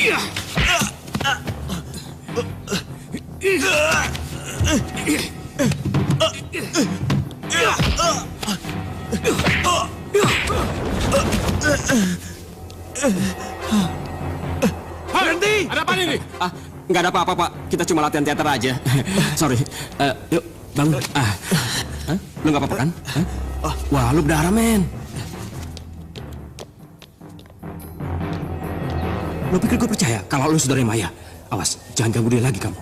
Berhenti! Ada apa ini? Nggak ada apa-apa, Pak. Kita cuma latihan teater aja. Sorry. Yuk, bangun. Lu nggak apa-apa kan? Wah, lu berdarah, men. Lu pikir gue percaya kalau lu saudara Maya? Awas, jangan ganggu dia lagi kamu.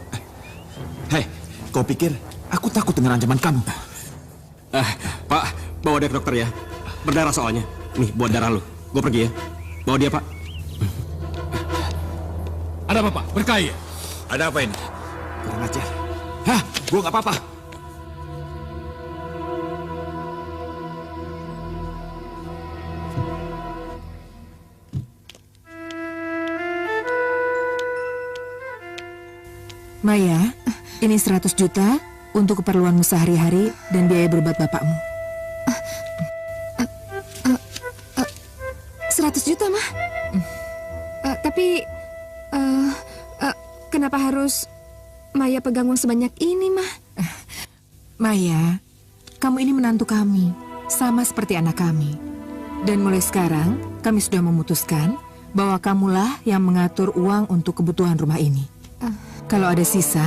Hei, kau pikir aku takut dengan ancaman kamu? Pak, bawa dia ke dokter ya. Berdarah soalnya. Nih, buat darah lu. Gue pergi ya. Bawa dia, Pak. Ada apa, Pak? Berkaya. Ada apa ini? Kurang ajar. Hah, gua nggak apa-apa. Maya, ini 100 juta untuk keperluanmu sehari-hari dan biaya berobat bapakmu. 100 juta, Mah. Tapi kenapa harus Maya pegang uang sebanyak ini, Mah? Maya, kamu ini menantu kami, sama seperti anak kami. Dan mulai sekarang, kami sudah memutuskan bahwa kamulah yang mengatur uang untuk kebutuhan rumah ini. Kalau ada sisa,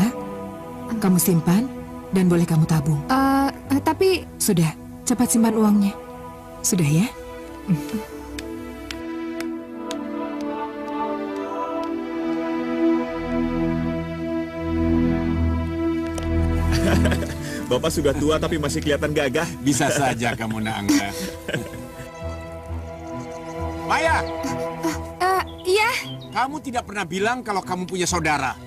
kamu simpan dan boleh kamu tabung. Tapi... Sudah, cepat simpan uangnya. Sudah ya? Bapak sudah tua tapi masih kelihatan gagah. Bisa saja kamu, Naangga. Maya! Iya? Kamu tidak pernah bilang kalau kamu punya saudara.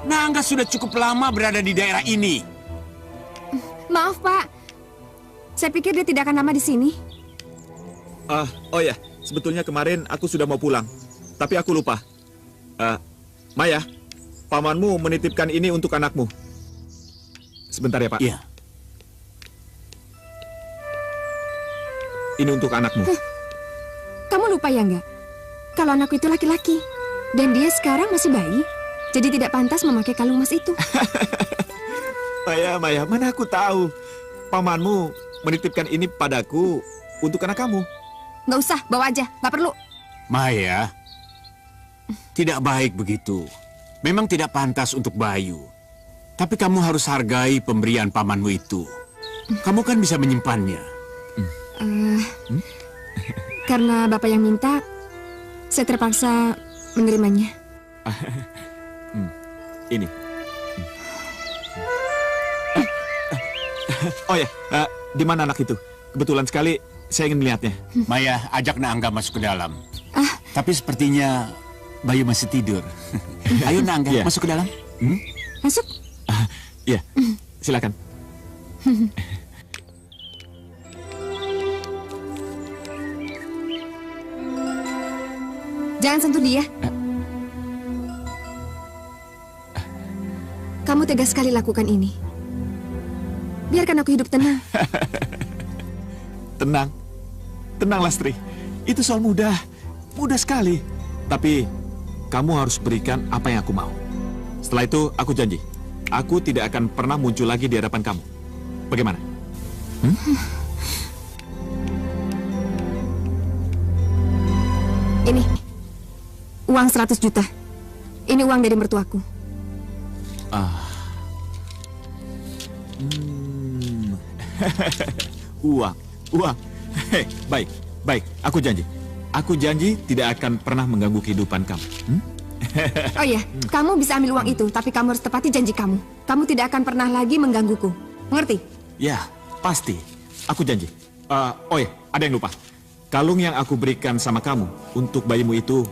Naangga sudah cukup lama berada di daerah ini. Maaf, Pak. Saya pikir dia tidak akan lama di sini. Oh ya, sebetulnya kemarin aku sudah mau pulang, tapi aku lupa. Maya, pamanmu menitipkan ini untuk anakmu. Sebentar ya, Pak. Iya. Ini untuk anakmu. Kamu lupa ya nggak? Kalau anakku itu laki-laki. Dan dia sekarang masih bayi. Jadi tidak pantas memakai kalung emas itu. Maya, mana aku tahu. Pamanmu menitipkan ini padaku untuk anak kamu. Nggak usah, bawa aja. Nggak perlu. Maya, tidak baik begitu. Memang tidak pantas untuk Bayu. Tapi kamu harus hargai pemberian pamanmu itu. Kamu kan bisa menyimpannya. Karena Bapak yang minta, saya terpaksa menerimanya. Ini. Oh ya, di mana anak itu? Kebetulan sekali saya ingin melihatnya. Maya, ajak Naangga masuk ke dalam. Tapi sepertinya Bayu masih tidur. Ayo Naangga, masuk ke dalam. Masuk. Iya, silakan. Jangan sentuh dia. Kamu tegas sekali lakukan ini. Biarkan aku hidup tenang. Tenang Lastri. Itu soal mudah sekali. Tapi kamu harus berikan apa yang aku mau. Setelah itu aku janji, aku tidak akan pernah muncul lagi di hadapan kamu. Bagaimana? Ini uang 100 juta. Ini uang dari mertuaku. Uang. Hei, baik. Aku janji tidak akan pernah mengganggu kehidupan kamu. Oh ya, kamu bisa ambil uang itu, tapi kamu harus tepati janji kamu. Kamu tidak akan pernah lagi menggangguku. Mengerti? Ya, pasti. Aku janji. Oh ya, ada yang lupa. Kalung yang aku berikan sama kamu untuk bayimu itu,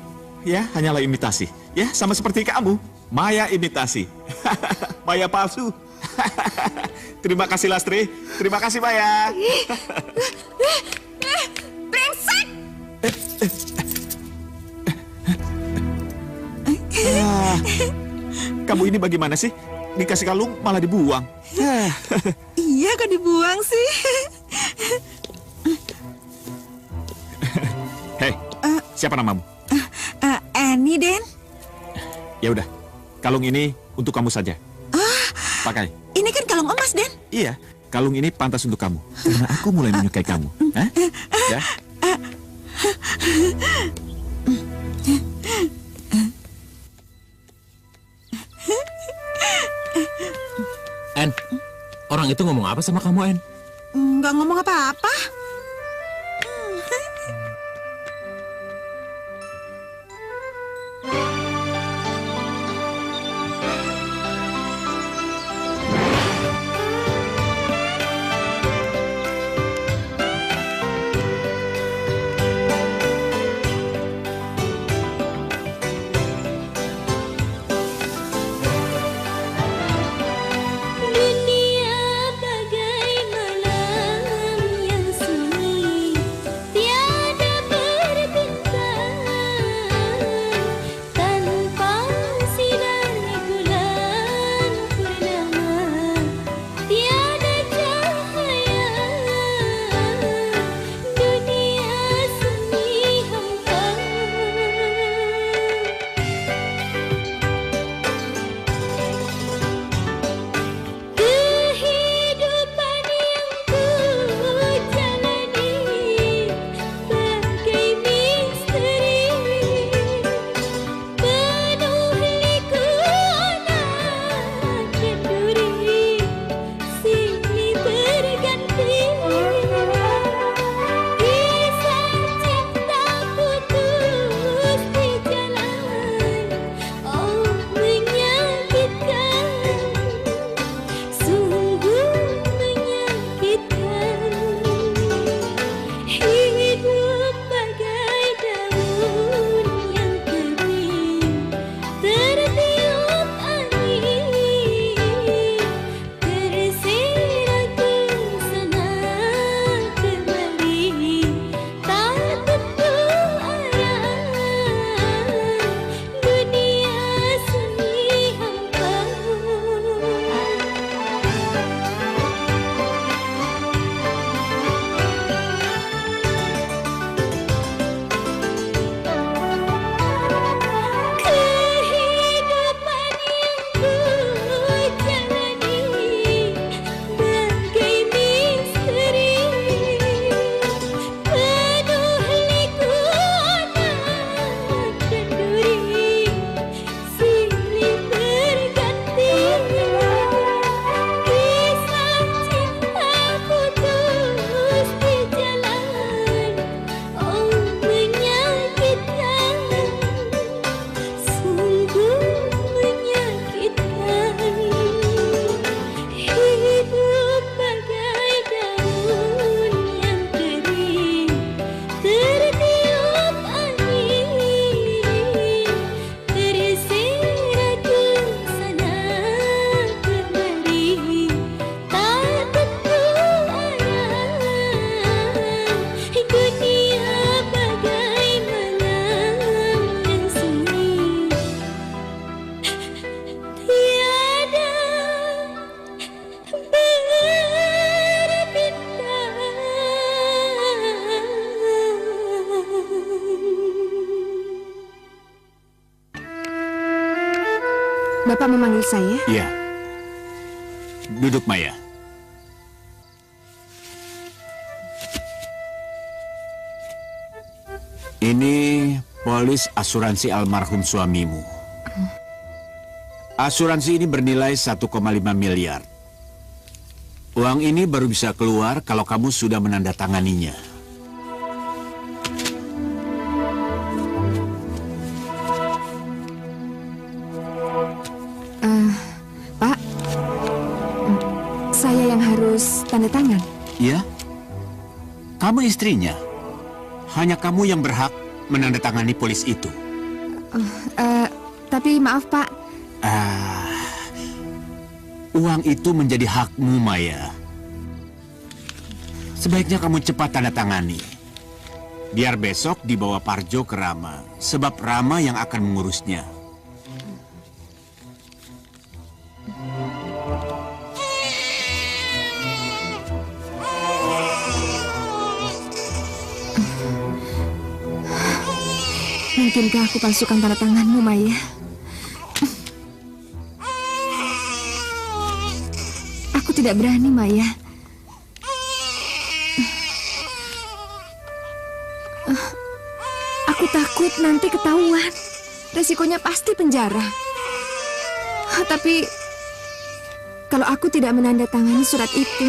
ya hanyalah imitasi. Ya, sama seperti kamu. Maya imitasi. Maya palsu. Terima kasih Lastri. Terima kasih Maya. Brengsek! Kamu ini bagaimana sih? Dikasih kalung malah dibuang. Iya, kok dibuang sih? Hei, siapa namamu? Annie, Den. Ya udah, kalung ini untuk kamu saja. Pakai. Ini kan kalung emas, Den. Iya, kalung ini pantas untuk kamu. Karena aku mulai menyukai kamu. Ya? Orang itu ngomong apa sama kamu, En? Nggak ngomong apa-apa. Dunia bagai malam yang sunyi, tiada berbintang, tanpa sinar bulan purnama, tiada cahaya. Dunia sunyi hampa. Kehidupan yang ku jalani bagai misteri, penuh liku anak dan duri, silih berganti. Kisah cinta putus di jalan, oh menyakitkan. Sungguh menyakitkan. Hidup bagai daun yang kering, tertiup angin, tersirat ke sana kemari, tak tentu arah. Dunia sunyi hampa. Kehidupan yang ku jalani bagai misteri, penuh liku anak dan duri, silih berganti. Kisah cinta putus di jalan, oh menyakitkan. Sungguh menyakitkan. Hidup bagai daun yang kering, tertiup angin, tersirat ke sana kemari, tak tentu arah. Dunia bagai malam yang sunyi, tiada berbintang. Bapak memanggil saya? Iya. Duduk, Maya. Ini polis asuransi almarhum suamimu. Asuransi ini bernilai 1,5 miliar. Uang ini baru bisa keluar kalau kamu sudah menandatanganinya. Pak, saya yang harus tanda tangan. Iya? Kamu istrinya. Hanya kamu yang berhak menandatangani polis itu. Tapi maaf Pak, Uang itu menjadi hakmu, Maya. Sebaiknya kamu cepat tanda tangani. Biar besok dibawa Parjo ke Rama, sebab Rama yang akan mengurusnya. mungkinkah aku palsukan tanda tanganmu, Maya? Aku tidak berani, Maya. Aku takut nanti ketahuan. Resikonya pasti penjara. Tapi Kalau aku tidak menandatangani surat itu,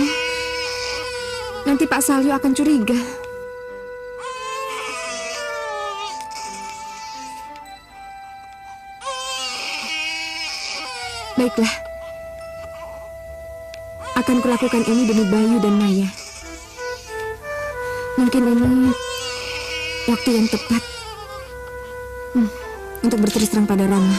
nanti Pak Salyo akan curiga. Baiklah. Akan kulakukan ini demi Bayu dan Maya. Mungkin ini waktu yang tepat untuk berterus terang pada Rama.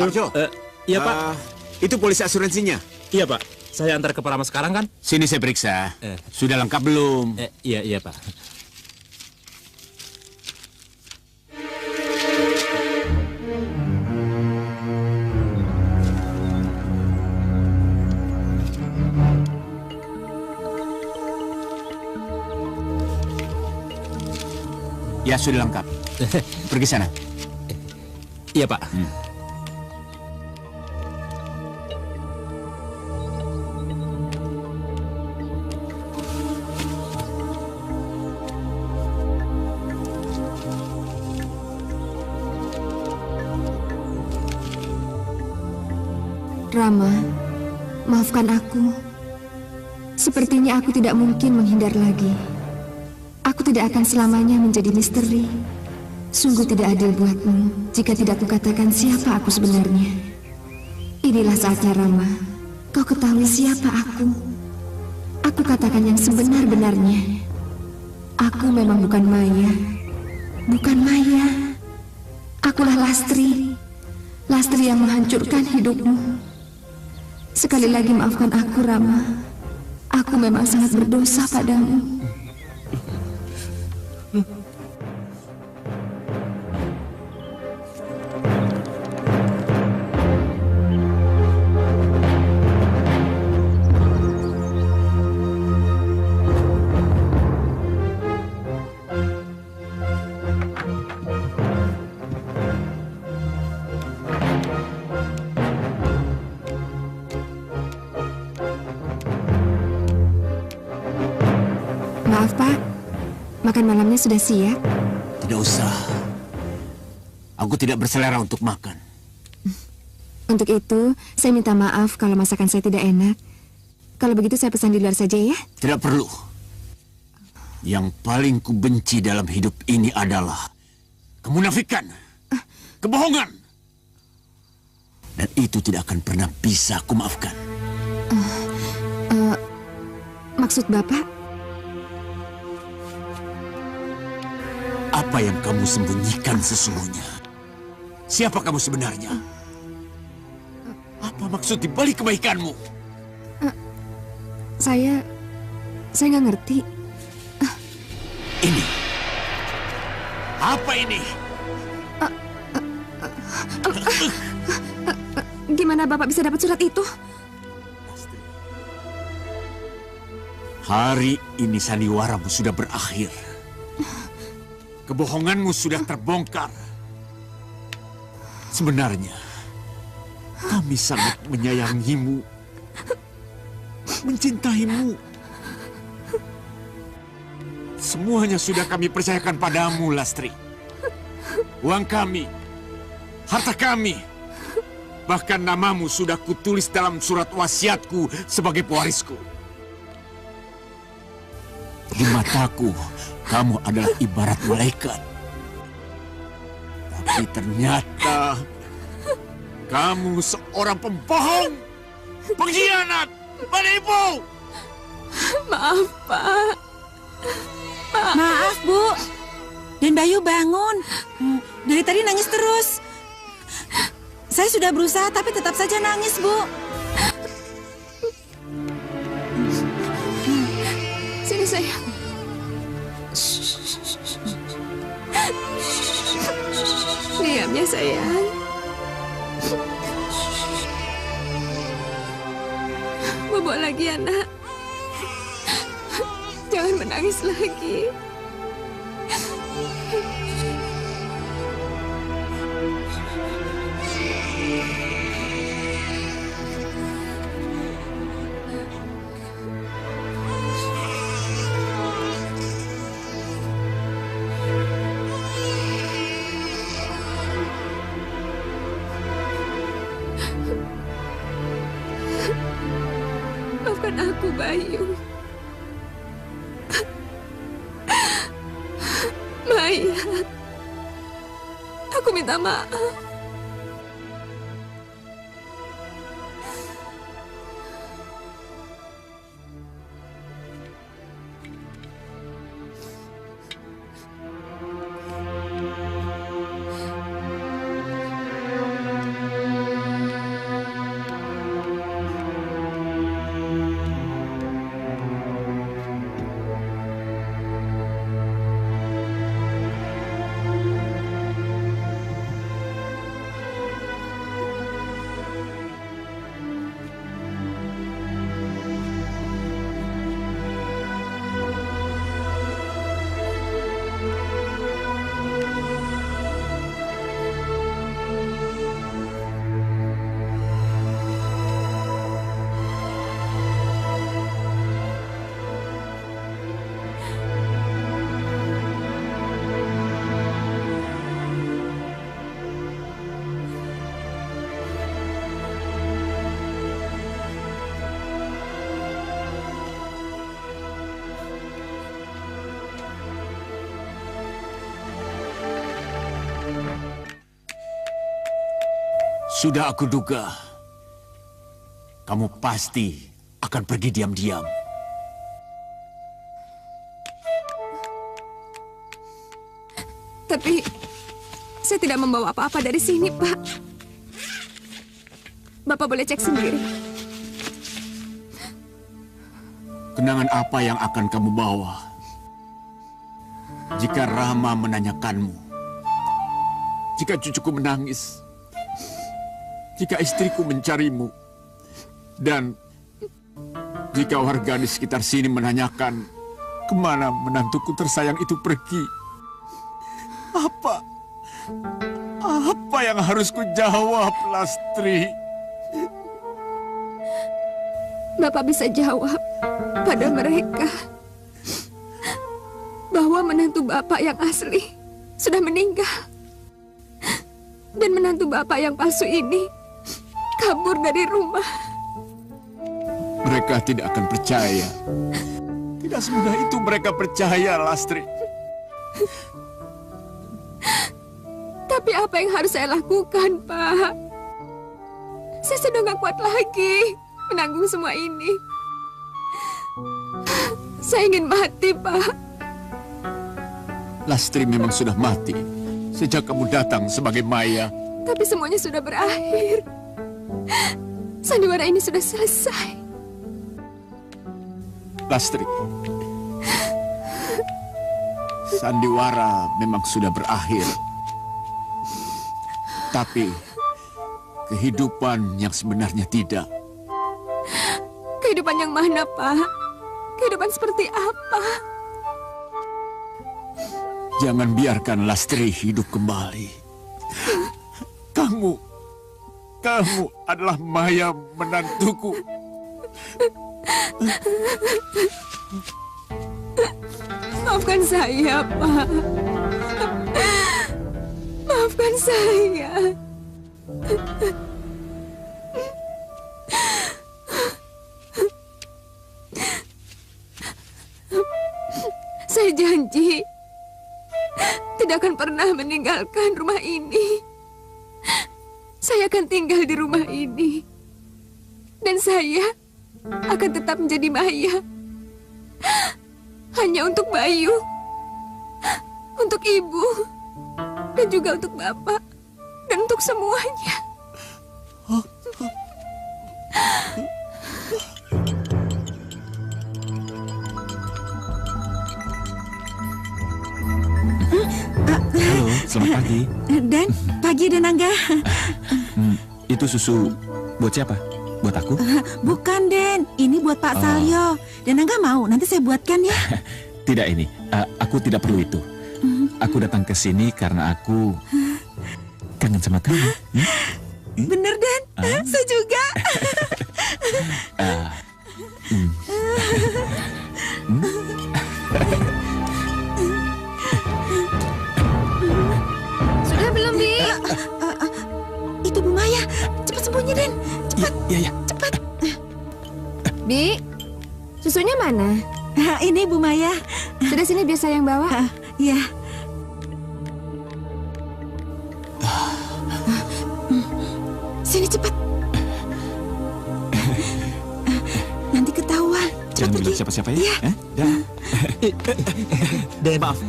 Arjo, Iya Pak. Itu polisi asuransinya. Iya Pak. Saya antar ke Parama sekarang kan? Sini saya periksa. Sudah lengkap belum? Iya Pak. Ya sudah lengkap. Pergi sana. Iya Pak. Rama, maafkan aku. Sepertinya aku tidak mungkin menghindar lagi. Aku tidak akan selamanya menjadi misteri. Sungguh tidak adil buatmu jika tidak kukatakan siapa aku sebenarnya. Inilah saatnya, Rama. Kau ketahui siapa aku. Aku katakan yang sebenar-benarnya. Aku memang bukan Maya. Bukan Maya. Akulah Lastri. Lastri yang menghancurkan hidupmu. Sekali lagi maafkan aku, Rama. Aku memang sangat berdosa padamu. Maaf, Pak. Makan malamnya sudah siap? Tidak usah. Aku tidak berselera untuk makan. Untuk itu, saya minta maaf kalau masakan saya tidak enak. Kalau begitu saya pesan di luar saja ya? Tidak perlu. Yang paling kubenci dalam hidup ini adalah kemunafikan, kebohongan. Dan itu tidak akan pernah bisa kumaafkan. Maksud Bapak? Apa yang kamu sembunyikan sesungguhnya? Siapa kamu sebenarnya? Apa maksud di balik kebaikanmu? Saya nggak ngerti. Ini. Apa ini? Gimana Bapak bisa dapat surat itu? Hari ini sandiwaramu sudah berakhir. Kebohonganmu sudah terbongkar. Sebenarnya, kami sangat menyayangimu, mencintaimu. Semuanya sudah kami percayakan padamu, Lastri. Uang kami, harta kami, bahkan namamu sudah kutulis dalam surat wasiatku sebagai pewarisku. Di mataku, kamu adalah ibarat malaikat. Tapi ternyata kamu seorang pembohong, pengkhianat, penipu. Maaf, Pak. Maaf, Bu. Dan Bayu bangun. Dari tadi nangis terus. Saya sudah berusaha tapi tetap saja nangis, Bu. Sini sayang. Diam ya sayang. Bobo lagi ya nak. Jangan menangis lagi. aku, Bayu. Maya, aku minta maaf. Sudah aku duga, kamu pasti akan pergi diam-diam. Tapi saya tidak membawa apa-apa dari sini, Pak. Bapak boleh cek sendiri. Kenangan apa yang akan kamu bawa jika Rama menanyakanmu? Jika cucuku menangis? Jika istriku mencarimu? Dan jika warga di sekitar sini menanyakan kemana menantuku tersayang itu pergi? Apa yang harus ku jawab, Lastri? Bapak bisa jawab pada mereka bahwa menantu Bapak yang asli sudah meninggal. Dan menantu Bapak yang palsu ini kabur dari rumah. Mereka tidak akan percaya. Tidak semudah itu mereka percaya, Lastri. Tapi apa yang harus saya lakukan, Pak? Saya sudah gak kuat lagi menanggung semua ini. Saya ingin mati, Pak. Lastri memang sudah mati sejak kamu datang sebagai Maya. Tapi semuanya sudah berakhir. Sandiwara ini sudah selesai. Lastri, sandiwara memang sudah berakhir. Tapi kehidupan yang sebenarnya tidak. Kehidupan yang mana, Pak? Kehidupan seperti apa? Jangan biarkan Lastri hidup kembali. Kamu adalah Maya menantuku. Maafkan saya, Pak. Maafkan saya. Saya janji tidak akan pernah meninggalkan rumah ini. Saya akan tinggal di rumah ini. Dan saya akan tetap menjadi Maya. Hanya untuk Bayu, untuk Ibu, dan juga untuk Bapak, dan untuk semuanya. Halo, selamat pagi. Dan pagi, Denangga. Itu susu buat siapa? Buat aku? Bukan, Den. Ini buat Pak Salyo. Denangga mau, nanti saya buatkan ya. Tidak ini, aku tidak perlu itu. Aku datang ke sini karena aku kangen sama kamu. Bener, Den. Saya juga. Sudah belum, Bi? Itu Bu Maya. Cepat sembunyi, Den. Cepat. Iya. Bi, Susunya mana? Ini Bu Maya. Sudah sini biar saya yang bawa. Iya. Sini cepat. Nanti ketahuan. Jangan bilang siapa-siapa ya. Iya. Den, maaf.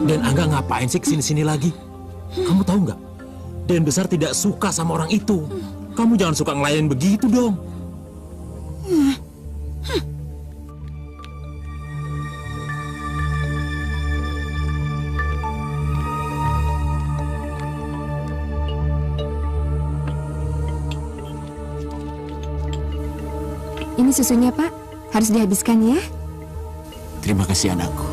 Den Angga ngapain sih kesini-sini lagi? Kamu tahu nggak? Den Besar tidak suka sama orang itu. Kamu jangan suka ngelayan begitu dong. Ini susunya, Pak. Harus dihabiskan ya. Terima kasih anakku.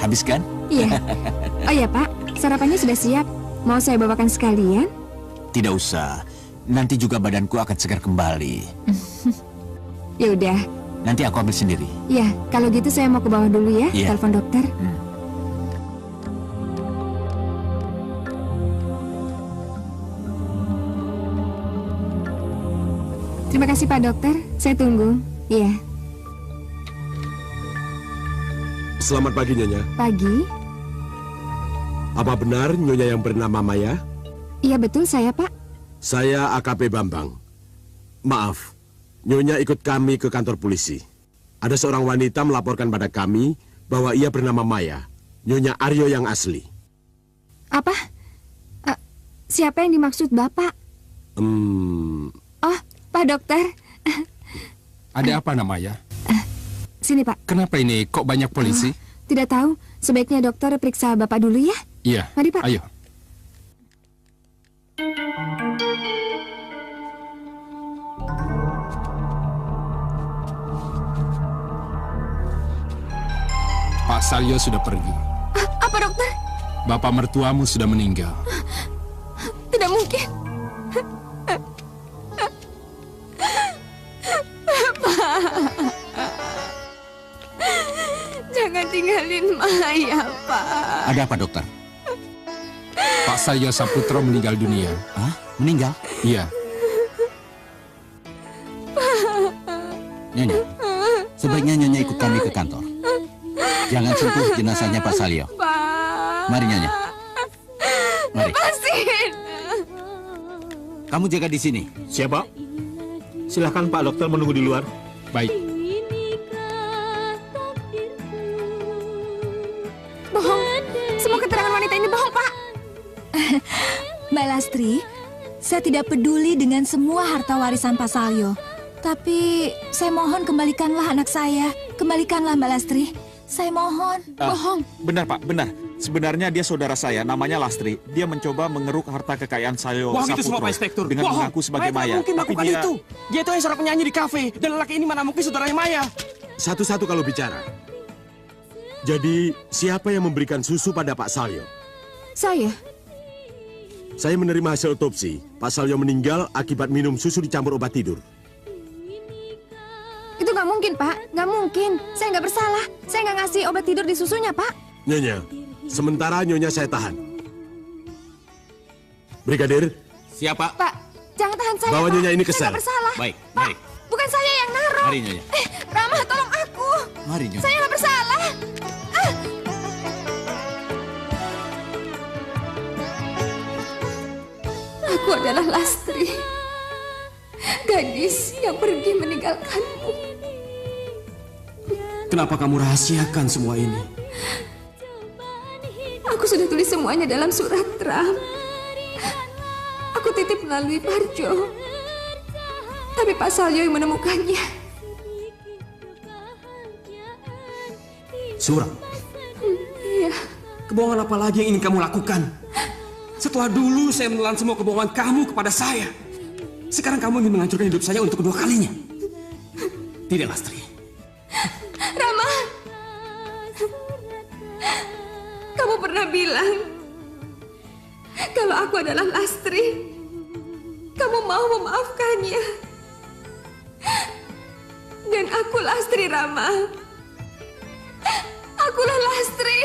Habiskan? Iya. Oh ya, Pak. Sarapannya sudah siap. Mau saya bawakan sekalian? Tidak usah. Nanti juga badanku akan segar kembali. Ya udah. Nanti aku ambil sendiri. Ya, kalau gitu saya mau ke bawah dulu ya. Iya. Telepon dokter. Terima kasih Pak Dokter. Saya tunggu. Iya. Selamat pagi, Nyonya. Pagi. Apa benar Nyonya yang bernama Maya? Iya betul saya, Pak. Saya AKP Bambang. Maaf, Nyonya ikut kami ke kantor polisi. Ada seorang wanita melaporkan pada kami bahwa ia bernama Maya, Nyonya Aryo yang asli. Apa? Siapa yang dimaksud Bapak? Oh, Pak Dokter. Ada apa namanya? Sini, Pak. Kenapa ini kok banyak polisi? Tidak tahu. Sebaiknya dokter periksa Bapak dulu ya. Iya. Mari, Pak. Ayo. Pak Salyo sudah pergi. Apa, dokter? Bapak mertuamu sudah meninggal. Tidak mungkin. Jangan tinggalin Maya, Pak. Ada apa, dokter? Pak Salyo Saputro meninggal dunia. Hah? Meninggal? Iya. Nyonya, sebaiknya Nyonya ikut kami ke kantor. Jangan sentuh jenazahnya Pak Salyo. Mari, Nyonya. Mari. Lepasin. Kamu jaga di sini. Siapa? Silahkan Pak Dokter menunggu di luar. Baik. Bohong. Semua keterangan wanita ini bohong, Pak. Mbak Lastri, saya tidak peduli dengan semua harta warisan Pak Salyo. Tapi saya mohon kembalikanlah anak saya. Kembalikanlah Mbak Lastri. Saya mohon. Bohong. Benar Pak, benar. Sebenarnya dia saudara saya, namanya Lastri. Dia mencoba mengeruk harta kekayaan Salyo Bohong itu semua, Saputro Pak Inspektur. dengan Bohong. mengaku sebagai Maya Maya. mungkin Tapi melakukan dia itu. Dia itu yang seorang penyanyi di kafe. Dan lelaki ini mana mungkin saudaranya Maya. Satu-satu kalau bicara. Jadi, siapa yang memberikan susu pada Pak Salyo? Saya. Saya menerima hasil otopsi. Pak Salyo meninggal akibat minum susu dicampur obat tidur. Itu nggak mungkin, Pak. Nggak mungkin. Saya nggak bersalah. Saya nggak ngasih obat tidur di susunya, Pak. Nyonya, sementara Nyonya saya tahan. Brigadir, Siapa? Pak, jangan tahan saya, bawa Pak. Nyonya ini ke Saya sel. nggak bersalah. Baik, mari. Bukan saya yang naruh. Mari, Nyonya. Rama, tolong aku. Mari, Nyonya. Saya nggak bersalah. Aku adalah Lastri, gadis yang pergi meninggalkanmu. Kenapa kamu rahasiakan semua ini? Aku sudah tulis semuanya dalam surat Ram. Aku titip melalui Parjo. Tapi Pak Salyo yang menemukannya. Surat. Iya. Kebohongan apa lagi yang ingin kamu lakukan? Setelah dulu saya menelan semua kebohongan kamu kepada saya. Sekarang kamu ingin menghancurkan hidup saya untuk kedua kalinya. Tidak, Lastri. Rama, kamu pernah bilang kalau aku adalah Lastri, kamu mau memaafkannya. Dan aku Lastri, Rama. Akulah Lastri.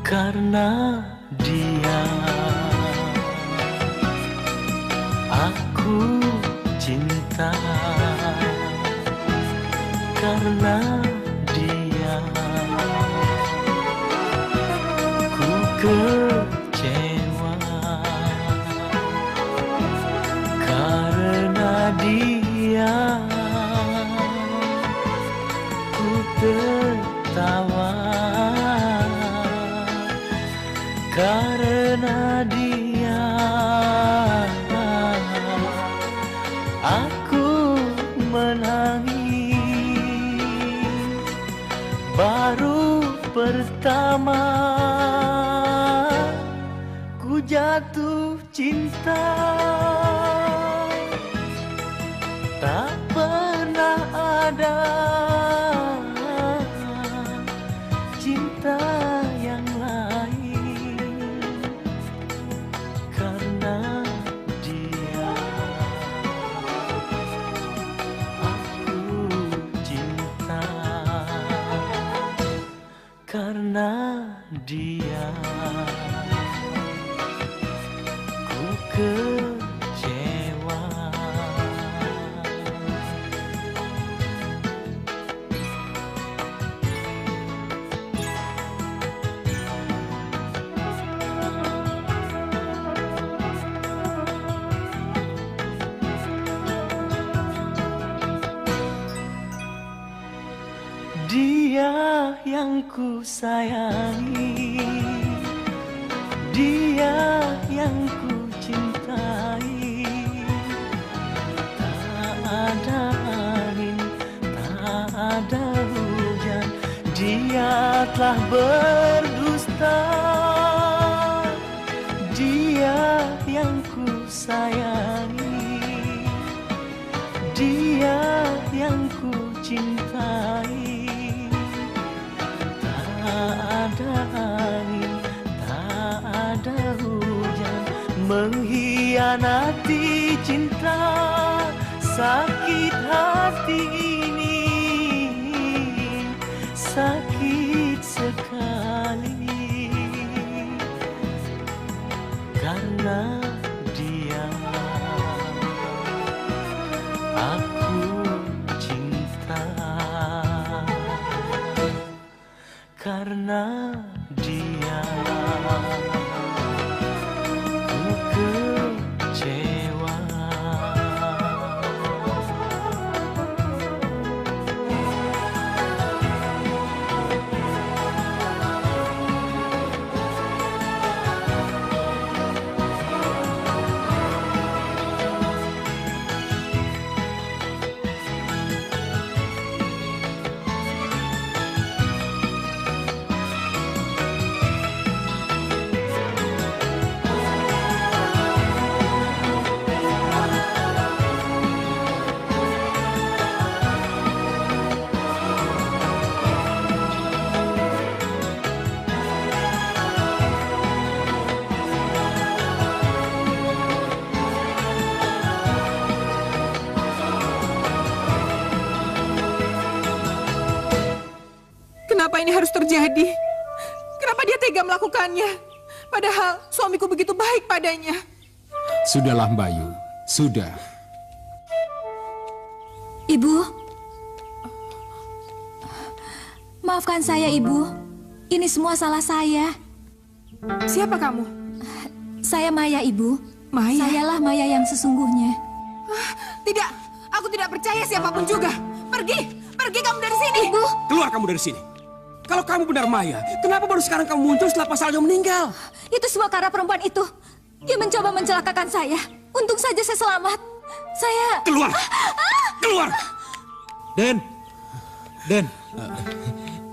Karena dia aku cinta, karena dia ku kecewa, karena dia ku tertawa, karena dia aku menangis. Baru pertama ku jatuh cinta, tak pernah ada cinta yang lain. Karena dia aku cinta, karena dia ku kecewa. Dia yang ku sayangi, dia yang ku cintai. Tak ada angin, tak ada hujan, dia telah berdusta. Dia yang ku sayangi, dia yang ku cintai. Tak ada angin, tak ada hujan, mengkhianati cinta. Sakit hati ini, sakit sekali, karena dia aku cinta, karena dia ku kecewa. Kenapa ini harus terjadi? Kenapa dia tega melakukannya? Padahal suamiku begitu baik padanya. Sudahlah Bayu, sudah. Ibu, maafkan saya, Ibu. Ini semua salah saya. Siapa kamu? Saya Maya, Ibu. Maya? Sayalah Maya yang sesungguhnya. Tidak, aku tidak percaya siapapun juga. Pergi, pergi kamu dari sini. Ibu. Keluar kamu dari sini. Kalau kamu benar Maya, kenapa baru sekarang kamu muncul setelah Pak Salyo meninggal? Itu semua karena perempuan itu. Dia mencoba mencelakakan saya. Untung saja saya selamat. Saya... Keluar! Keluar! Den,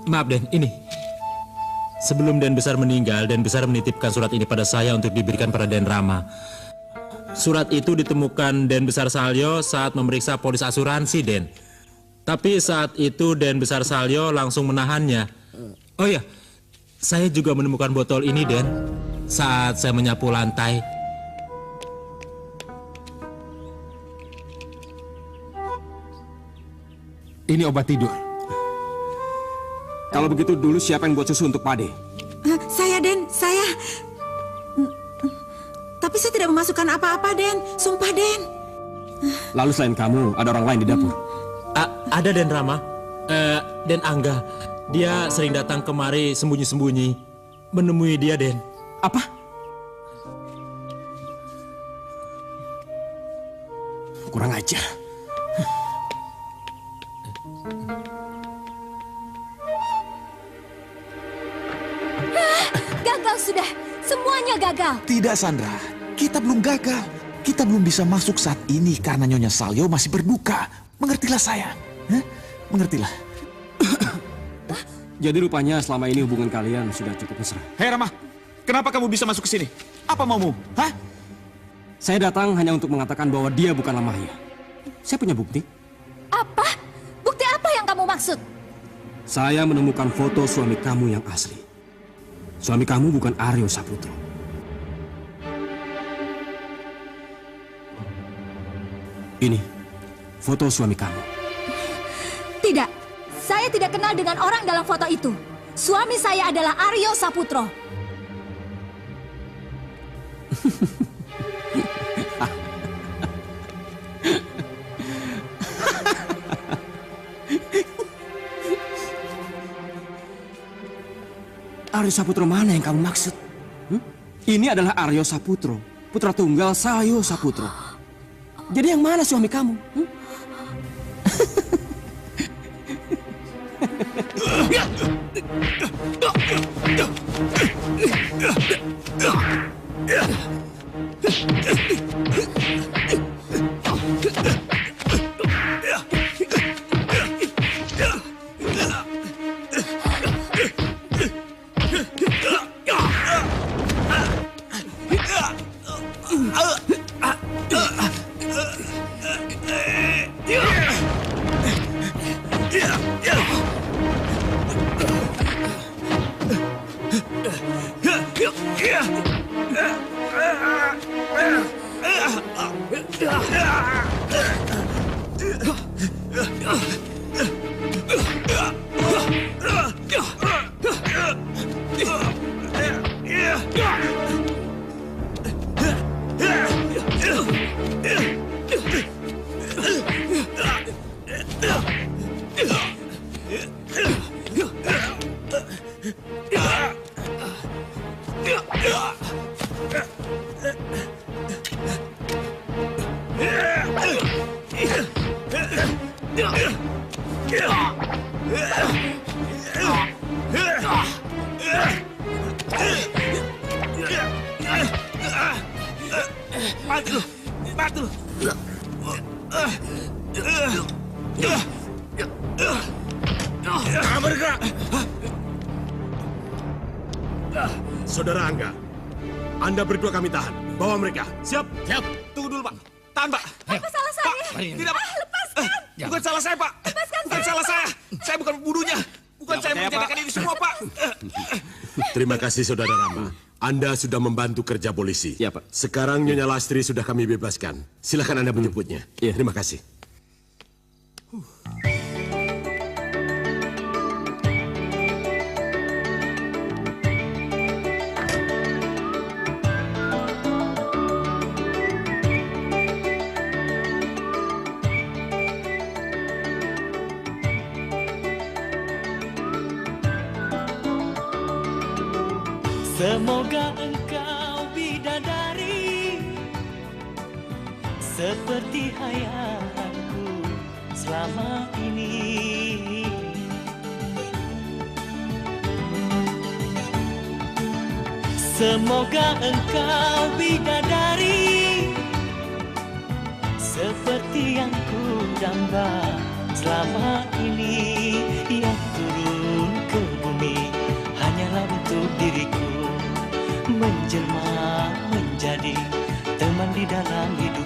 maaf Den, ini. Sebelum Den Besar meninggal, Den Besar menitipkan surat ini pada saya untuk diberikan pada Den Rama. Surat itu ditemukan Den Besar Salyo saat memeriksa polis asuransi, Den. Tapi saat itu Den Besar Salyo langsung menahannya. Oh ya, saya juga menemukan botol ini, Den, saat saya menyapu lantai. Ini obat tidur. Kalau begitu dulu siapa yang buat susu untuk Pade? Saya, Den, saya. Tapi saya tidak memasukkan apa-apa, Den. Sumpah, Den. Lalu selain kamu, ada orang lain di dapur? Ada, Den Rama. Den Angga. Dia sering datang kemari sembunyi-sembunyi. Menemui dia, Den. Apa? Kurang ajar. Gagal sudah. Semuanya gagal. Tidak, Sandra. Kita belum gagal. Kita belum bisa masuk saat ini karena Nyonya Salyo masih berduka. Mengertilah saya. Mengertilah. Jadi rupanya selama ini hubungan kalian sudah cukup mesra. Hei Rama, kenapa kamu bisa masuk ke sini? Apa maumu? Hah? Saya datang hanya untuk mengatakan bahwa dia bukanlah Mahya. Saya punya bukti. Apa? Bukti apa yang kamu maksud? Saya menemukan foto suami kamu yang asli. Suami kamu bukan Aryo Saputro. Ini foto suami kamu. Tidak. Saya tidak kenal dengan orang dalam foto itu. Suami saya adalah Aryo Saputro. Aryo Saputro mana yang kamu maksud? Ini adalah Aryo Saputro, putra tunggal Salyo Saputro. Jadi yang mana suami kamu? Bergerak. Saudara Angga, Anda berdua kami tahan. Bawa mereka. Siap? Siap. Tunggu dulu, Pak. Tahan, Pak. Apa salah saya? Tidak, Pak. Lepaskan. Bukan salah saya, Pak. Lepaskan Bukan salah saya. Saya bukan pembunuhnya. Bukan saya menjadikan ini semua, Pak. Terima kasih, Saudara Rama. Anda sudah membantu kerja polisi. Ya, Pak. Sekarang Nyonya Lastri sudah kami bebaskan. Silakan Anda menjemputnya. Terima kasih. Semoga engkau bidadari seperti hayalanku selama ini. Semoga engkau bidadari seperti yang ku damba selama ini. Yang turun ke bumi hanyalah bentuk dalam hidup